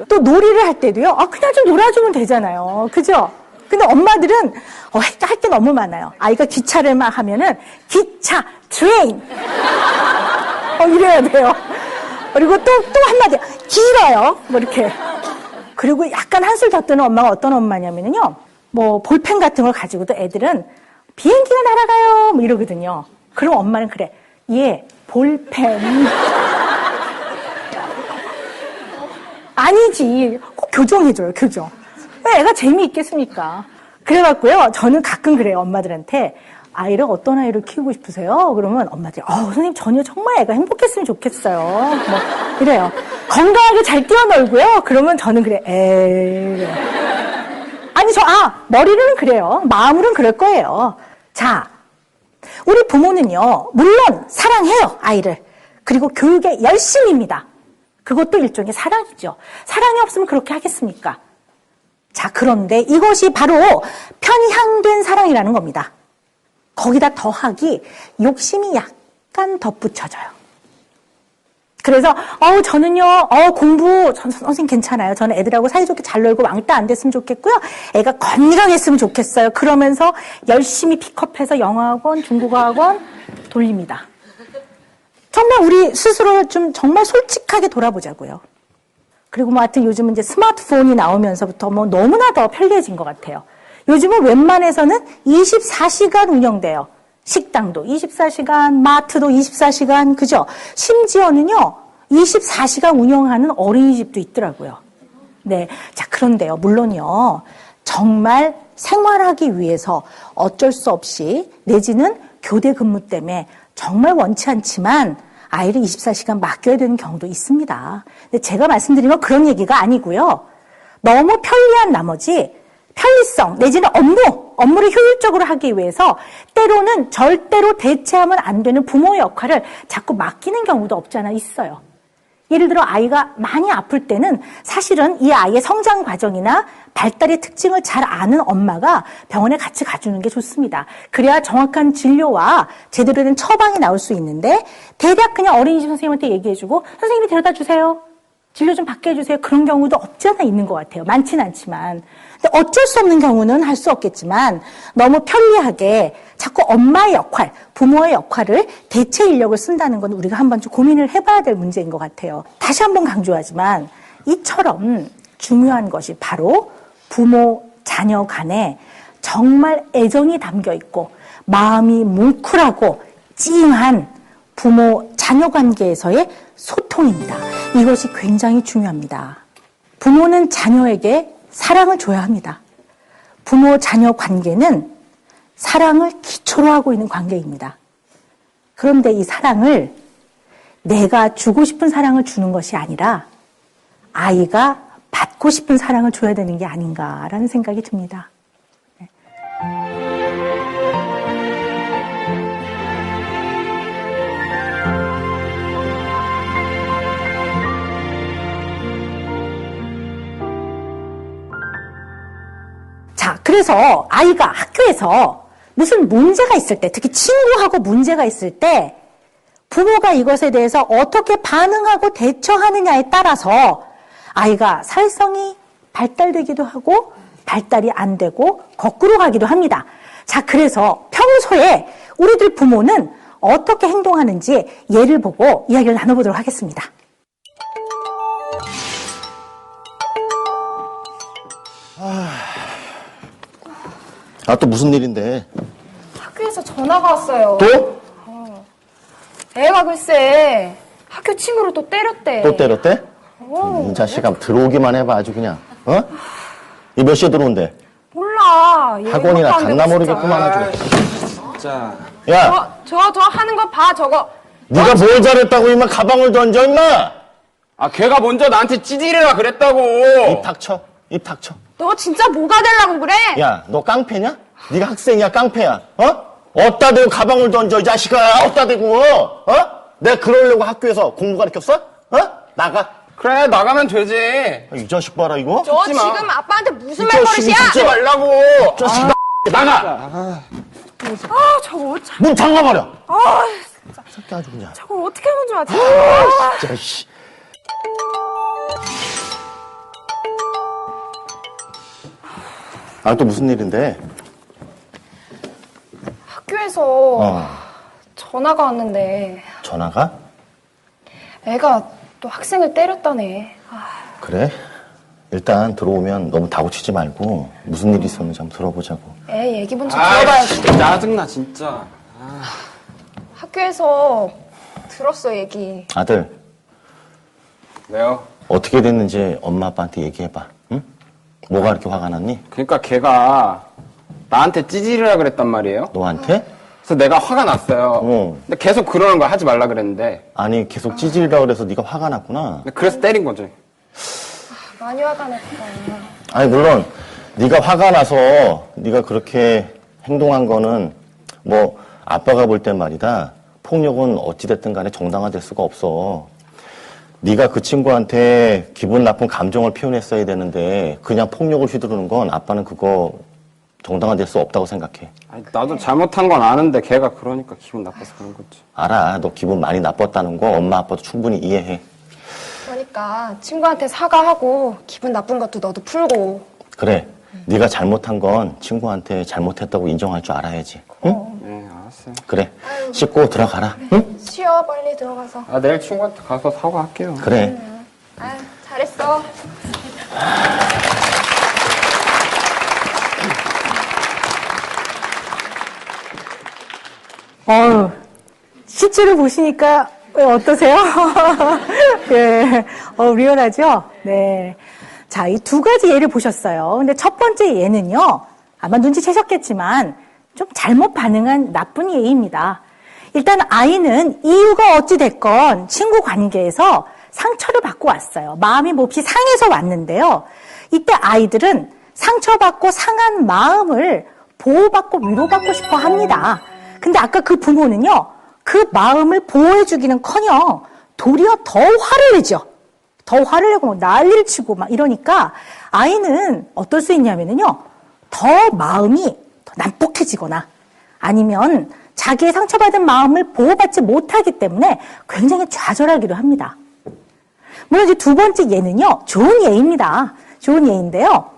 또 놀이를 할 때도요, 그냥 좀 놀아주면 되잖아요. 그죠? 근데 엄마들은 할 게 너무 많아요. 아이가 기차를 막 하면은 기차, 트레인 이래야 돼요. 그리고 또 한마디 길어요. 뭐 이렇게. 그리고 약간 한술 더 뜨는 엄마가 어떤 엄마냐면요, 뭐 볼펜 같은 걸 가지고도 애들은 비행기가 날아가요 뭐 이러거든요. 그럼 엄마는 그래, 얘 볼펜 아니지, 꼭 교정해줘요. 교정. 왜 애가 재미있겠습니까? 그래갖고요, 저는 가끔 그래요, 엄마들한테. 아이를 어떤 아이를 키우고 싶으세요? 그러면 엄마들이, 선생님, 전혀 정말 애가 행복했으면 좋겠어요. 뭐, 이래요. 건강하게 잘 뛰어놀고요. 그러면 저는 그래, 에이. 아니, 머리로는 그래요. 마음으로는 그럴 거예요. 자, 우리 부모는요, 물론 사랑해요, 아이를. 그리고 교육에 열심입니다. 그것도 일종의 사랑이죠. 사랑이 없으면 그렇게 하겠습니까? 자, 그런데 이것이 바로 편향된 사랑이라는 겁니다. 거기다 더하기 욕심이 약간 덧붙여져요. 그래서 저는요, 공부 선생님 괜찮아요. 저는 애들하고 사이좋게 잘 놀고 왕따 안 됐으면 좋겠고요. 애가 건강했으면 좋겠어요. 그러면서 열심히 픽업해서 영어학원, 중국어학원 돌립니다. 정말 우리 스스로 좀 정말 솔직하게 돌아보자고요. 그리고 뭐 하여튼 요즘은 이제 스마트폰이 나오면서부터 뭐 너무나 더 편리해진 것 같아요. 요즘은 웬만해서는 24시간 운영돼요. 식당도 24시간, 마트도 24시간, 그죠? 심지어는요, 24시간 운영하는 어린이집도 있더라고요. 네. 자, 그런데요, 물론요, 정말 생활하기 위해서 어쩔 수 없이 내지는 교대 근무 때문에 정말 원치 않지만 아이를 24시간 맡겨야 되는 경우도 있습니다. 근데 제가 말씀드린 건 그런 얘기가 아니고요. 너무 편리한 나머지 편리성 내지는 업무를 효율적으로 하기 위해서 때로는 절대로 대체하면 안 되는 부모의 역할을 자꾸 맡기는 경우도 없지 않아 있어요. 예를 들어 아이가 많이 아플 때는 사실은 이 아이의 성장 과정이나 발달의 특징을 잘 아는 엄마가 병원에 같이 가주는 게 좋습니다. 그래야 정확한 진료와 제대로 된 처방이 나올 수 있는데 대략 그냥 어린이집 선생님한테 얘기해주고 선생님이 데려다 주세요. 진료 좀 받게 해주세요. 그런 경우도 없지 않아 있는 것 같아요. 많진 않지만. 근데 어쩔 수 없는 경우는 할 수 없겠지만 너무 편리하게 자꾸 엄마의 역할, 부모의 역할을 대체 인력을 쓴다는 건 우리가 한번 좀 고민을 해봐야 될 문제인 것 같아요. 다시 한번 강조하지만 이처럼 중요한 것이 바로 부모, 자녀 간에 정말 애정이 담겨 있고 마음이 뭉클하고 찡한 부모, 자녀 관계에서의 소통입니다. 이것이 굉장히 중요합니다. 부모는 자녀에게 사랑을 줘야 합니다. 부모, 자녀 관계는 사랑을 기초로 하고 있는 관계입니다. 그런데 이 사랑을 내가 주고 싶은 사랑을 주는 것이 아니라 아이가 받고 싶은 사랑을 줘야 되는 게 아닌가라는 생각이 듭니다. 네. 자, 그래서 아이가 학교에서 무슨 문제가 있을 때, 특히 친구하고 문제가 있을 때 부모가 이것에 대해서 어떻게 반응하고 대처하느냐에 따라서 아이가 사회성이 발달되기도 하고 발달이 안 되고 거꾸로 가기도 합니다. 자, 그래서 평소에 우리들 부모는 어떻게 행동하는지 예를 보고 이야기를 나눠보도록 하겠습니다. 또 무슨 일인데? 학교에서 전화가 왔어요. 또? 애가 글쎄 학교 친구를 또 때렸대. 또 때렸대? 이 자식아 들어오기만 해봐 아주 그냥. 이 몇 시에 들어온대? 몰라. 학원이나 갔나 모르겠구만 아주. 진짜. 야, 저 하는 거 봐 저거. 네가 뭘 잘했다고 임마 가방을 던져 임마? 걔가 먼저 나한테 찌질이라 그랬다고. 입 닥쳐. 입 닥쳐. 너 진짜 뭐가 되려고 그래? 야, 너 깡패냐? 네가 학생이야 깡패야? 어디다 대고 가방을 던져 이 자식아? 어디다 대고? 내가 그러려고 학교에서 공부 가르쳤어? 어? 나가. 그래, 나가면 되지. 이 자식 봐라, 이거. 저 웃지 마. 지금 아빠한테 무슨 이 자식이 말버릇이야? 진짜 말라고. 자식 나가. 저거 참. 문 잠가버려. 진짜. 새끼 아주 그냥. 저걸 어떻게 하면 좋아, 진짜. 진짜, 씨. 아, 또 무슨 일인데? 학교에서 전화가 왔는데 전화가? 애가 또 학생을 때렸다네. 그래? 일단 들어오면 너무 다구치지 말고 무슨 일이 있었는지 한번 들어보자고. 애 얘기 먼저 들어봐야지. 짜증나, 진짜. 학교에서 들었어, 얘기. 아들, 왜요? 어떻게 됐는지 엄마 아빠한테 얘기해봐. 응? 뭐가 이렇게 화가 났니? 그러니까 걔가 나한테 찌질이라 그랬단 말이에요. 너한테? 그래서 내가 화가 났어요. 근데 계속 그러는 거야. 하지 말라 그랬는데. 아니, 계속 찌질이라 그래서 네가 화가 났구나. 그래서 때린 거지. 많이 화가 났다. 아니, 물론 네가 화가 나서 네가 그렇게 행동한 거는 뭐 아빠가 볼 땐 말이다. 폭력은 어찌됐든 간에 정당화될 수가 없어. 네가 그 친구한테 기분 나쁜 감정을 표현했어야 되는데 그냥 폭력을 휘두르는 건 아빠는 그거 정당화될 수 없다고 생각해. 아니, 나도 잘못한 건 아는데 걔가 그러니까 기분 나빠서 그런 거지. 알아. 너 기분 많이 나빴다는 거 엄마 아빠도 충분히 이해해. 그러니까 친구한테 사과하고 기분 나쁜 것도 너도 풀고. 그래. 네가 잘못한 건 친구한테 잘못했다고 인정할 줄 알아야지. 응? 네, 알았어요. 그래. 씻고 들어가라. 응? 쉬어, 빨리 들어가서. 아, 내일 친구한테 가서 사과할게요. 그래. 잘했어. 실제로 보시니까 어떠세요? 예, 리얼하죠? 네. 자, 이 두 가지 예를 보셨어요. 근데 첫 번째 예는요, 아마 눈치채셨겠지만, 좀 잘못 반응한 나쁜 예입니다. 일단 아이는 이유가 어찌됐건 친구 관계에서 상처를 받고 왔어요. 마음이 몹시 상해서 왔는데요. 이때 아이들은 상처받고 상한 마음을 보호받고 위로받고 싶어 합니다. 근데 아까 그 부모는요, 그 마음을 보호해주기는커녕 도리어 더 화를 내죠. 더 화를 내고 난리를 치고 막 이러니까 아이는 어떨 수 있냐면요, 더 마음이 더 난폭해지거나 아니면 자기의 상처받은 마음을 보호받지 못하기 때문에 굉장히 좌절하기도 합니다. 물론 이제 두 번째 예는요, 좋은 예입니다. 좋은 예인데요.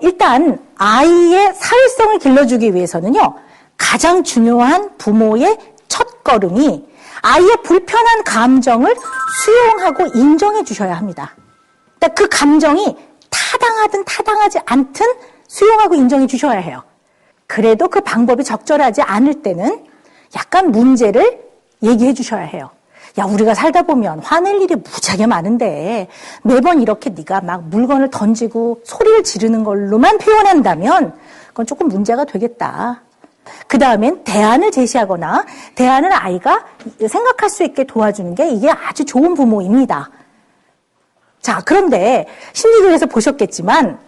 일단 아이의 사회성을 길러주기 위해서는요, 가장 중요한 부모의 첫걸음이 아이의 불편한 감정을 수용하고 인정해 주셔야 합니다. 그러니까 그 감정이 타당하든 타당하지 않든 수용하고 인정해 주셔야 해요. 그래도 그 방법이 적절하지 않을 때는 약간 문제를 얘기해 주셔야 해요. 야, 우리가 살다 보면 화낼 일이 무지하게 많은데 매번 이렇게 네가 막 물건을 던지고 소리를 지르는 걸로만 표현한다면 그건 조금 문제가 되겠다. 그 다음엔 대안을 제시하거나 대안을 아이가 생각할 수 있게 도와주는 게 이게 아주 좋은 부모입니다. 자, 그런데 심리학에서 보셨겠지만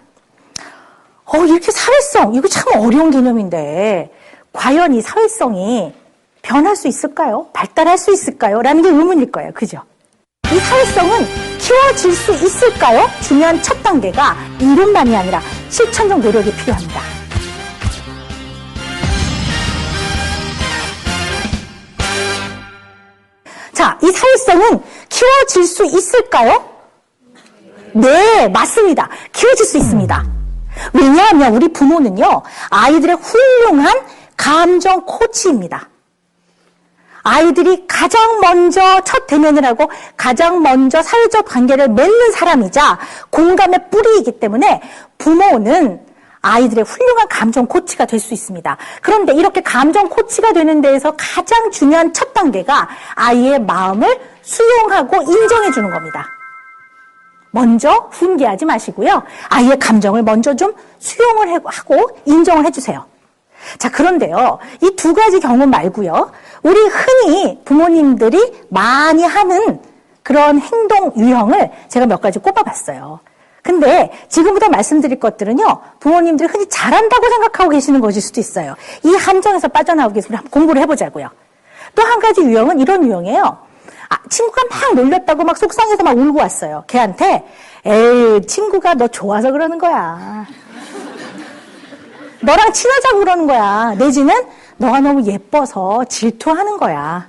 이렇게 사회성, 이거 참 어려운 개념인데 과연 이 사회성이 변할 수 있을까요? 발달할 수 있을까요? 라는 게 의문일 거예요. 그죠? 이 사회성은 키워질 수 있을까요? 중요한 첫 단계가 이론만이 아니라 실천적 노력이 필요합니다. 자, 이 사회성은 키워질 수 있을까요? 네, 맞습니다. 키워질 수 있습니다. 왜냐하면 우리 부모는요, 아이들의 훌륭한 감정 코치입니다. 아이들이 가장 먼저 첫 대면을 하고 가장 먼저 사회적 관계를 맺는 사람이자 공감의 뿌리이기 때문에 부모는 아이들의 훌륭한 감정 코치가 될 수 있습니다. 그런데 이렇게 감정 코치가 되는 데에서 가장 중요한 첫 단계가 아이의 마음을 수용하고 인정해 주는 겁니다. 먼저 훈계하지 마시고요. 아이의 감정을 먼저 좀 수용을 하고 인정을 해주세요. 자, 그런데요, 이 두 가지 경우 말고요, 우리 흔히 부모님들이 많이 하는 그런 행동 유형을 제가 몇 가지 꼽아봤어요. 근데 지금부터 말씀드릴 것들은요, 부모님들이 흔히 잘한다고 생각하고 계시는 것일 수도 있어요. 이 함정에서 빠져나오기 위해서 우리 한번 공부를 해보자고요. 또 한 가지 유형은 이런 유형이에요. 친구가 막 놀렸다고 막 속상해서 막 울고 왔어요. 걔한테 에이 친구가 너 좋아서 그러는 거야. 너랑 친하자고 그러는 거야. 내지는 너가 너무 예뻐서 질투하는 거야.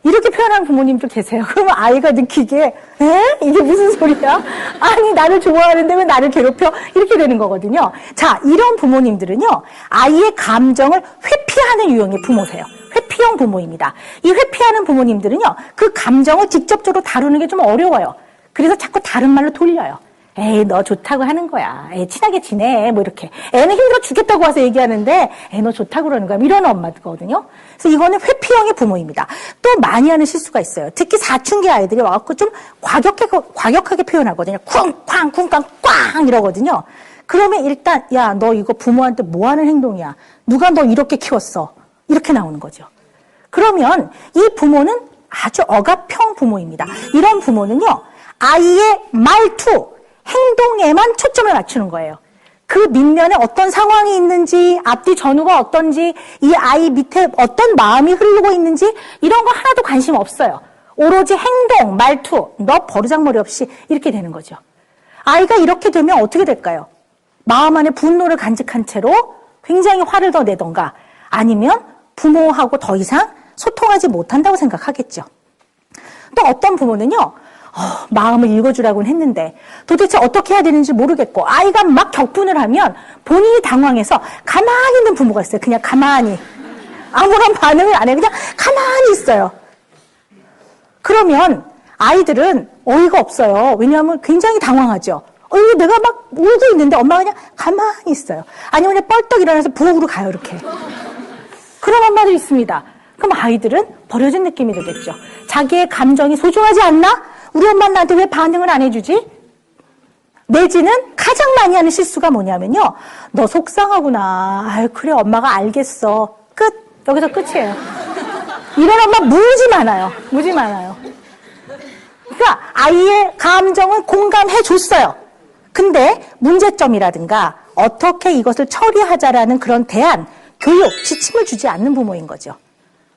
이렇게 표현하는 부모님도 계세요. 그러면 아이가 느끼기에 에? 이게 무슨 소리야? 아니 나를 좋아하는데 왜 나를 괴롭혀? 이렇게 되는 거거든요. 자, 이런 부모님들은요. 아이의 감정을 회피하는 유형의 부모세요. 회피형 부모입니다. 이 회피하는 부모님들은요. 그 감정을 직접적으로 다루는 게 좀 어려워요. 그래서 자꾸 다른 말로 돌려요. 에이 너 좋다고 하는 거야. 에이 친하게 지내. 뭐 이렇게. 애는 힘들어 죽겠다고 와서 얘기하는데 에이 너 좋다고 그러는 거야. 이런 엄마거든요. 그래서 이거는 회피형의 부모입니다. 또 많이 하는 실수가 있어요. 특히 사춘기 아이들이 와갖고 좀 과격하게 표현하거든요. 쿵쾅 쿵쾅 꽝 이러거든요. 그러면 일단 야 너 이거 부모한테 뭐 하는 행동이야. 누가 너 이렇게 키웠어. 이렇게 나오는 거죠. 그러면 이 부모는 아주 억압형 부모입니다. 이런 부모는요. 아이의 말투, 행동에만 초점을 맞추는 거예요. 그 밑면에 어떤 상황이 있는지, 앞뒤 전후가 어떤지, 이 아이 밑에 어떤 마음이 흐르고 있는지 이런 거 하나도 관심 없어요. 오로지 행동, 말투, 너 버르장머리 없이 이렇게 되는 거죠. 아이가 이렇게 되면 어떻게 될까요? 마음 안에 분노를 간직한 채로 굉장히 화를 더 내던가 아니면 부모하고 더 이상 소통하지 못한다고 생각하겠죠. 또 어떤 부모는요. 마음을 읽어주라고는 했는데 도대체 어떻게 해야 되는지 모르겠고 아이가 막 격분을 하면 본인이 당황해서 가만히 있는 부모가 있어요. 그냥 가만히 아무런 반응을 안 해요. 그냥 가만히 있어요. 그러면 아이들은 어이가 없어요. 왜냐하면 굉장히 당황하죠. 내가 막 울고 있는데 엄마가 그냥 가만히 있어요. 아니면 그냥 뻘떡 일어나서 부엌으로 가요. 이렇게. 그런 엄마도 있습니다. 그럼 아이들은 버려진 느낌이 되겠죠. 자기의 감정이 소중하지 않나? 우리 엄마는 나한테 왜 반응을 안 해주지? 내지는 가장 많이 하는 실수가 뭐냐면요. 너 속상하구나. 아유 그래 엄마가 알겠어. 끝. 여기서 끝이에요. 이런 엄마 무지 많아요. 무지 많아요. 그러니까 아이의 감정은 공감해 줬어요. 근데 문제점이라든가 어떻게 이것을 처리하자라는 그런 대안, 교육, 지침을 주지 않는 부모인 거죠.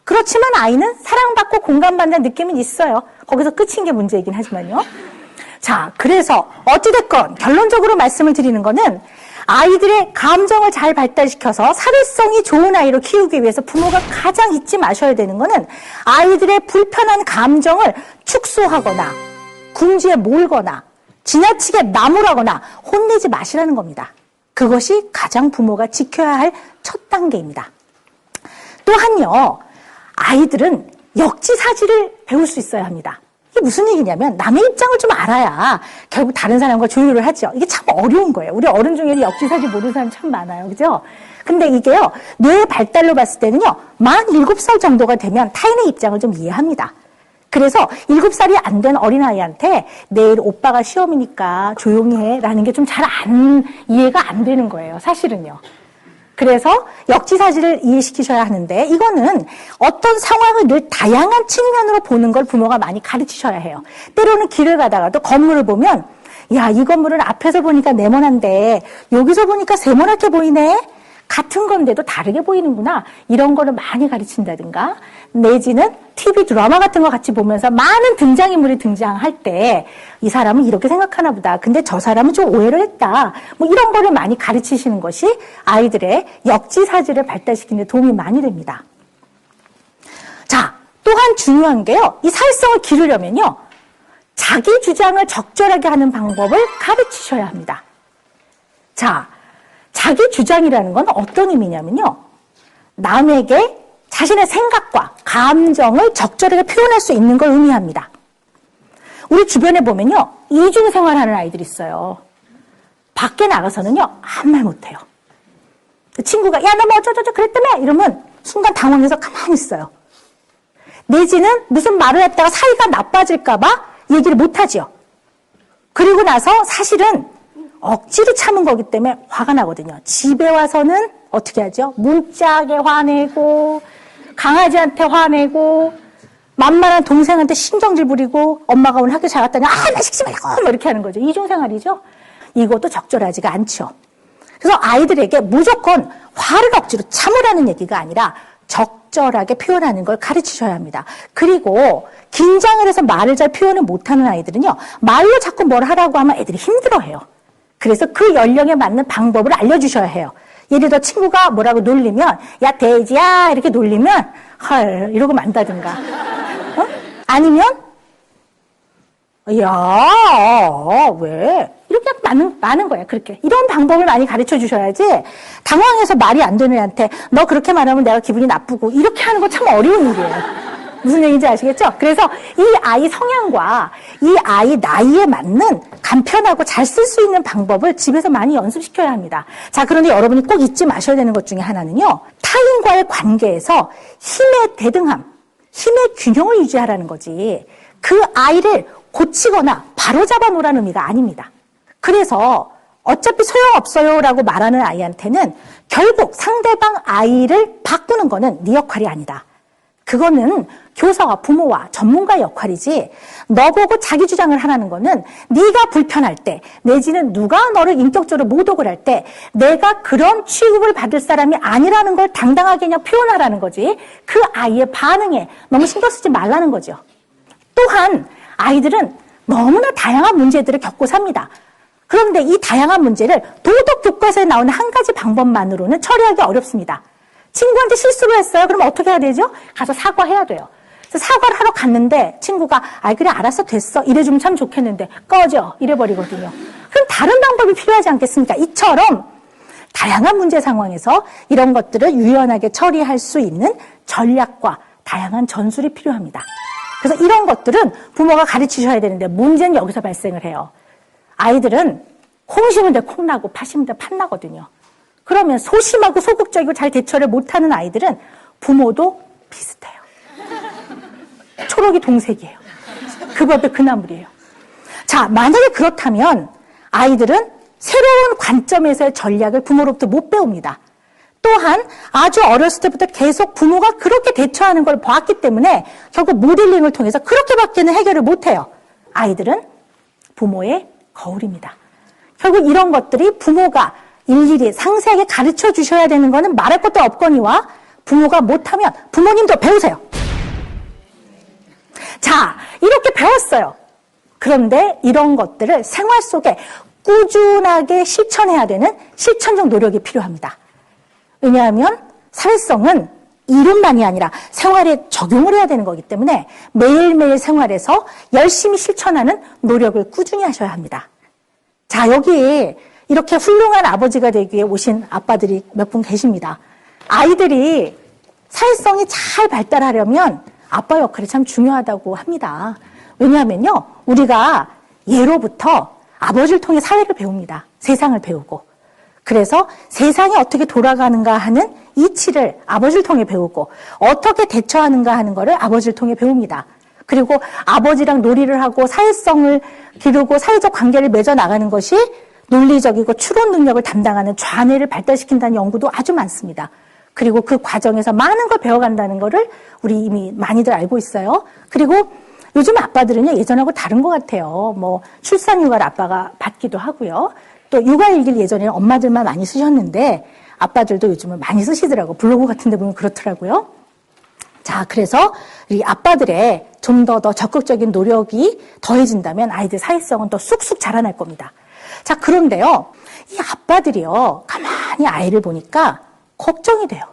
그렇지만 아이는 사랑받고 공감받는 느낌은 있어요. 거기서 끝인 게 문제이긴 하지만요. 자, 그래서 어찌됐건 결론적으로 말씀을 드리는 거는 아이들의 감정을 잘 발달시켜서 사회성이 좋은 아이로 키우기 위해서 부모가 가장 잊지 마셔야 되는 거는 아이들의 불편한 감정을 축소하거나 궁지에 몰거나 지나치게 나무라거나 혼내지 마시라는 겁니다. 그것이 가장 부모가 지켜야 할 첫 단계입니다. 또한요. 아이들은 역지사지를 배울 수 있어야 합니다. 이게 무슨 얘기냐면 남의 입장을 좀 알아야 결국 다른 사람과 조율을 하죠. 이게 참 어려운 거예요. 우리 어른 중에 역지사지 모르는 사람 참 많아요. 그죠? 근데 이게요. 뇌의 발달로 봤을 때는요. 만 7살 정도가 되면 타인의 입장을 좀 이해합니다. 그래서 7살이 안 된 어린아이한테 내일 오빠가 시험이니까 조용히 해 라는 게 좀 잘 이해가 안 되는 거예요. 사실은요. 그래서 역지사지를 이해시키셔야 하는데 이거는 어떤 상황을 늘 다양한 측면으로 보는 걸 부모가 많이 가르치셔야 해요. 때로는 길을 가다가도 건물을 보면 야, 이 건물은 앞에서 보니까 네모난데 여기서 보니까 세모나게 보이네. 같은 건데도 다르게 보이는구나. 이런 거를 많이 가르친다든가 내지는 TV 드라마 같은 거 같이 보면서 많은 등장인물이 등장할 때 이 사람은 이렇게 생각하나 보다. 근데 저 사람은 좀 오해를 했다. 뭐 이런 거를 많이 가르치시는 것이 아이들의 역지사지를 발달시키는 데 도움이 많이 됩니다. 자, 또한 중요한 게요. 이 사회성을 기르려면요. 자기 주장을 적절하게 하는 방법을 가르치셔야 합니다. 자, 자기 주장이라는 건 어떤 의미냐면요. 남에게 자신의 생각과 감정을 적절하게 표현할 수 있는 걸 의미합니다. 우리 주변에 보면요. 이중생활하는 아이들이 있어요. 밖에 나가서는요. 아무 말 못해요. 친구가 야, 너 뭐 어쩌저쩌 그랬다며? 이러면 순간 당황해서 가만히 있어요. 내지는 무슨 말을 했다가 사이가 나빠질까 봐 얘기를 못하죠. 그리고 나서 사실은 억지로 참은 거기 때문에 화가 나거든요. 집에 와서는 어떻게 하죠? 문짝에 화내고 강아지한테 화내고 만만한 동생한테 신경질 부리고 엄마가 오늘 학교 잘 갔다니 나 시키지 말고 뭐 이렇게 하는 거죠. 이중생활이죠. 이것도 적절하지가 않죠. 그래서 아이들에게 무조건 화를 억지로 참으라는 얘기가 아니라 적절하게 표현하는 걸 가르치셔야 합니다. 그리고 긴장을 해서 말을 잘 표현을 못하는 아이들은요, 말로 자꾸 뭘 하라고 하면 애들이 힘들어해요. 그래서 그 연령에 맞는 방법을 알려주셔야 해요. 예를 들어 친구가 뭐라고 놀리면 야 돼지야 이렇게 놀리면 헐 이러고 만다든가, 어? 아니면 야 왜 이렇게 많은 거야. 그렇게 이런 방법을 많이 가르쳐 주셔야지, 당황해서 말이 안 되는 애한테 너 그렇게 말하면 내가 기분이 나쁘고 이렇게 하는 거 참 어려운 일이에요. 무슨 얘기인지 아시겠죠? 그래서 이 아이 성향과 이 아이 나이에 맞는 간편하고 잘 쓸 수 있는 방법을 집에서 많이 연습시켜야 합니다. 자, 그런데 여러분이 꼭 잊지 마셔야 되는 것 중에 하나는요, 타인과의 관계에서 힘의 대등함, 힘의 균형을 유지하라는 거지, 그 아이를 고치거나 바로잡아 놓으라는 의미가 아닙니다. 그래서 어차피 소용없어요라고 말하는 아이한테는 결국 상대방 아이를 바꾸는 거는 네 역할이 아니다. 그거는 교사와 부모와 전문가 역할이지, 너 보고 자기 주장을 하라는 거는 네가 불편할 때, 내지는 누가 너를 인격적으로 모독을 할 때 내가 그런 취급을 받을 사람이 아니라는 걸 당당하게 그냥 표현하라는 거지, 그 아이의 반응에 너무 신경 쓰지 말라는 거죠. 또한 아이들은 너무나 다양한 문제들을 겪고 삽니다. 그런데 이 다양한 문제를 도덕 교과서에 나오는 한 가지 방법만으로는 처리하기 어렵습니다. 친구한테 실수를 했어요. 그럼 어떻게 해야 되죠? 가서 사과해야 돼요. 그래서 사과를 하러 갔는데 친구가 그래 알았어 됐어 이래주면 참 좋겠는데 꺼져 이래버리거든요. 그럼 다른 방법이 필요하지 않겠습니까? 이처럼 다양한 문제 상황에서 이런 것들을 유연하게 처리할 수 있는 전략과 다양한 전술이 필요합니다. 그래서 이런 것들은 부모가 가르치셔야 되는데, 문제는 여기서 발생을 해요. 아이들은 콩 심은 데 콩 나고 팥 심은 데 팥 나거든요. 그러면 소심하고 소극적이고 잘 대처를 못하는 아이들은 부모도 비슷해요. 초록이 동색이에요. 그 법에 그 나물이에요. 자, 만약에 그렇다면 아이들은 새로운 관점에서의 전략을 부모로부터 못 배웁니다. 또한 아주 어렸을 때부터 계속 부모가 그렇게 대처하는 걸 봤기 때문에 결국 모델링을 통해서 그렇게밖에는 해결을 못해요. 아이들은 부모의 거울입니다. 결국 이런 것들이 부모가 일일이 상세하게 가르쳐 주셔야 되는 거는 말할 것도 없거니와, 부모가 못하면 부모님도 배우세요. 자, 이렇게 배웠어요. 그런데 이런 것들을 생활 속에 꾸준하게 실천해야 되는 실천적 노력이 필요합니다. 왜냐하면 사회성은 이론만이 아니라 생활에 적용을 해야 되는 거기 때문에 매일매일 생활에서 열심히 실천하는 노력을 꾸준히 하셔야 합니다. 자, 여기 이렇게 훌륭한 아버지가 되기 위해 오신 아빠들이 몇 분 계십니다. 아이들이 사회성이 잘 발달하려면 아빠 역할이 참 중요하다고 합니다. 왜냐하면요, 우리가 예로부터 아버지를 통해 사회를 배웁니다. 세상을 배우고. 그래서 세상이 어떻게 돌아가는가 하는 이치를 아버지를 통해 배우고, 어떻게 대처하는가 하는 거를 아버지를 통해 배웁니다. 그리고 아버지랑 놀이를 하고 사회성을 기르고 사회적 관계를 맺어 나가는 것이 논리적이고 추론 능력을 담당하는 좌뇌를 발달시킨다는 연구도 아주 많습니다. 그리고 그 과정에서 많은 걸 배워간다는 거를 우리 이미 많이들 알고 있어요. 그리고 요즘 아빠들은요, 예전하고 다른 것 같아요. 뭐 출산휴가를 아빠가 받기도 하고요. 또 육아일기를 예전에는 엄마들만 많이 쓰셨는데 아빠들도 요즘은 많이 쓰시더라고요. 블로그 같은 데 보면 그렇더라고요. 자, 그래서 이 아빠들의 좀 더 적극적인 노력이 더해진다면 아이들 사회성은 더 쑥쑥 자라날 겁니다. 자, 그런데요, 이 아빠들이요, 가만히 아이를 보니까 걱정이 돼요.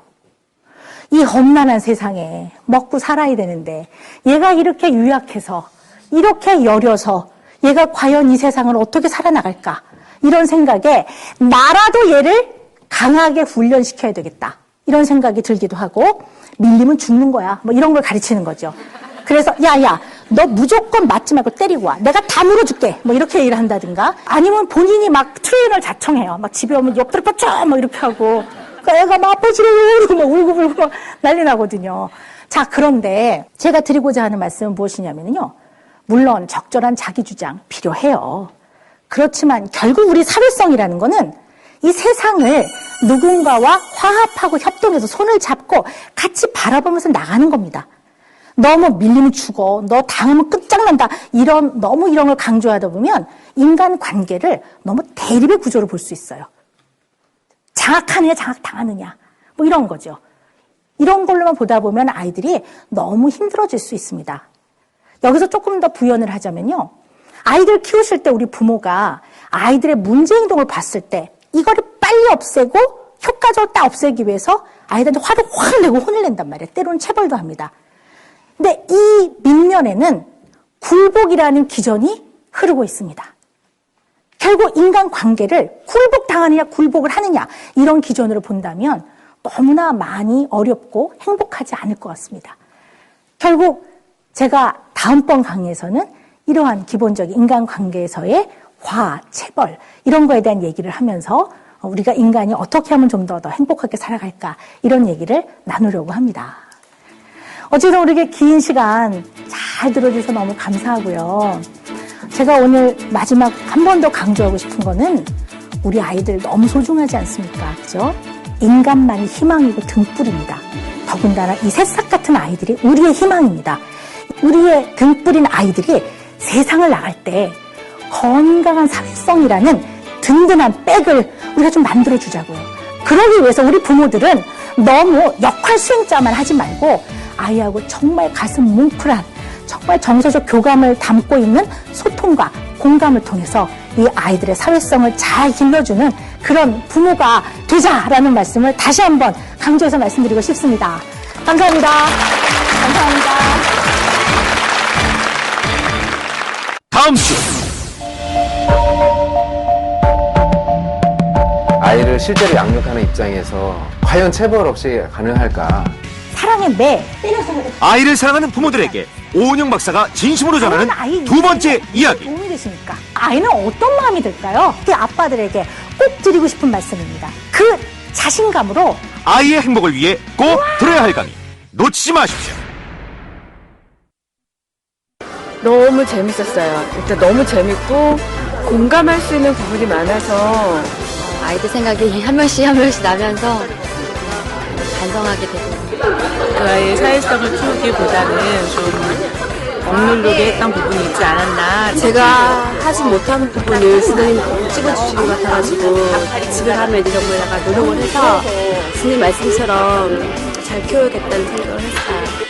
이 험난한 세상에 먹고 살아야 되는데 얘가 이렇게 유약해서, 이렇게 여려서 얘가 과연 이 세상을 어떻게 살아나갈까, 이런 생각에 나라도 얘를 강하게 훈련시켜야 되겠다, 이런 생각이 들기도 하고, 밀리면 죽는 거야, 뭐 이런 걸 가르치는 거죠. 그래서 야야, 너 무조건 맞지 말고 때리고 와, 내가 다 물어줄게, 뭐 이렇게 얘기를 한다든가, 아니면 본인이 막 트레이너를 자청해요. 막 집에 오면 옆구리 뻗쳐 막 이렇게 하고, 그러니까 애가 막 아빠지를 막 울고 불고 막 난리 나거든요. 자, 그런데 제가 드리고자 하는 말씀은 무엇이냐면요, 물론 적절한 자기 주장 필요해요. 그렇지만 결국 우리 사회성이라는 거는 이 세상을 누군가와 화합하고 협동해서 손을 잡고 같이 바라보면서 나가는 겁니다. 너무 밀리면 죽어, 너 당하면 끝장난다, 너무 이런 걸 강조하다 보면 인간 관계를 너무 대립의 구조로 볼 수 있어요. 장악하느냐 장악당하느냐 뭐 이런 거죠. 이런 걸로만 보다 보면 아이들이 너무 힘들어질 수 있습니다. 여기서 조금 더 부연을 하자면요. 아이들 키우실 때 우리 부모가 아이들의 문제 행동을 봤을 때 이거를 빨리 없애고 효과적으로 딱 없애기 위해서 아이들한테 화를 확 내고 혼을 낸단 말이에요. 때로는 체벌도 합니다. 근데 이 밑면에는 굴복이라는 기전이 흐르고 있습니다. 결국 인간관계를 굴복당하느냐 굴복을 하느냐 이런 기전으로 본다면 너무나 많이 어렵고 행복하지 않을 것 같습니다. 결국 제가 다음번 강의에서는 이러한 기본적인 인간관계에서의 화, 체벌 이런 거에 대한 얘기를 하면서 우리가 인간이 어떻게 하면 좀 더 행복하게 살아갈까 이런 얘기를 나누려고 합니다. 어쨌든 우리에게 긴 시간 잘 들어주셔서 너무 감사하고요. 제가 오늘 마지막 한 번 더 강조하고 싶은 거는 우리 아이들 너무 소중하지 않습니까? 그죠? 인간만이 희망이고 등불입니다. 더군다나 이 새싹 같은 아이들이 우리의 희망입니다. 우리의 등불인 아이들이 세상을 나갈 때 건강한 사회성이라는 든든한 백을 우리가 좀 만들어주자고요. 그러기 위해서 우리 부모들은 너무 역할 수행자만 하지 말고 아이하고 정말 가슴 뭉클한 정말 정서적 교감을 담고 있는 소통과 공감을 통해서 이 아이들의 사회성을 잘 길러주는 그런 부모가 되자라는 말씀을 다시 한번 강조해서 말씀드리고 싶습니다. 감사합니다. 감사합니다. 다음 주 아이를 실제로 양육하는 입장에서 과연 체벌 없이 가능할까? 사랑의 매. 아이를 사랑하는 부모들에게 오은영 박사가 진심으로 전하는 아이 두 번째 이야기. 도움이 되십니까? 아이는 어떤 마음이 들까요? 그 아빠들에게 꼭 드리고 싶은 말씀입니다. 그 자신감으로 아이의 행복을 위해 꼭 들어야 할 강의 놓치지 마십시오. 너무 재밌었어요. 일단 너무 재밌고 공감할 수 있는 부분이 많아서 아이들 생각이 한 명씩 한 명씩 나면서 반성하게 되고 그 아이의 사회성을 키우기보다는 좀 억누르게 했던 부분이 있지 않았나. 제가 하지 못하는 부분을 스님 찍어주신 것 같아가지고 집에 가면 정말 내가 노력을 해서 스님 말씀처럼 잘 키워야겠다는 생각을 했어요.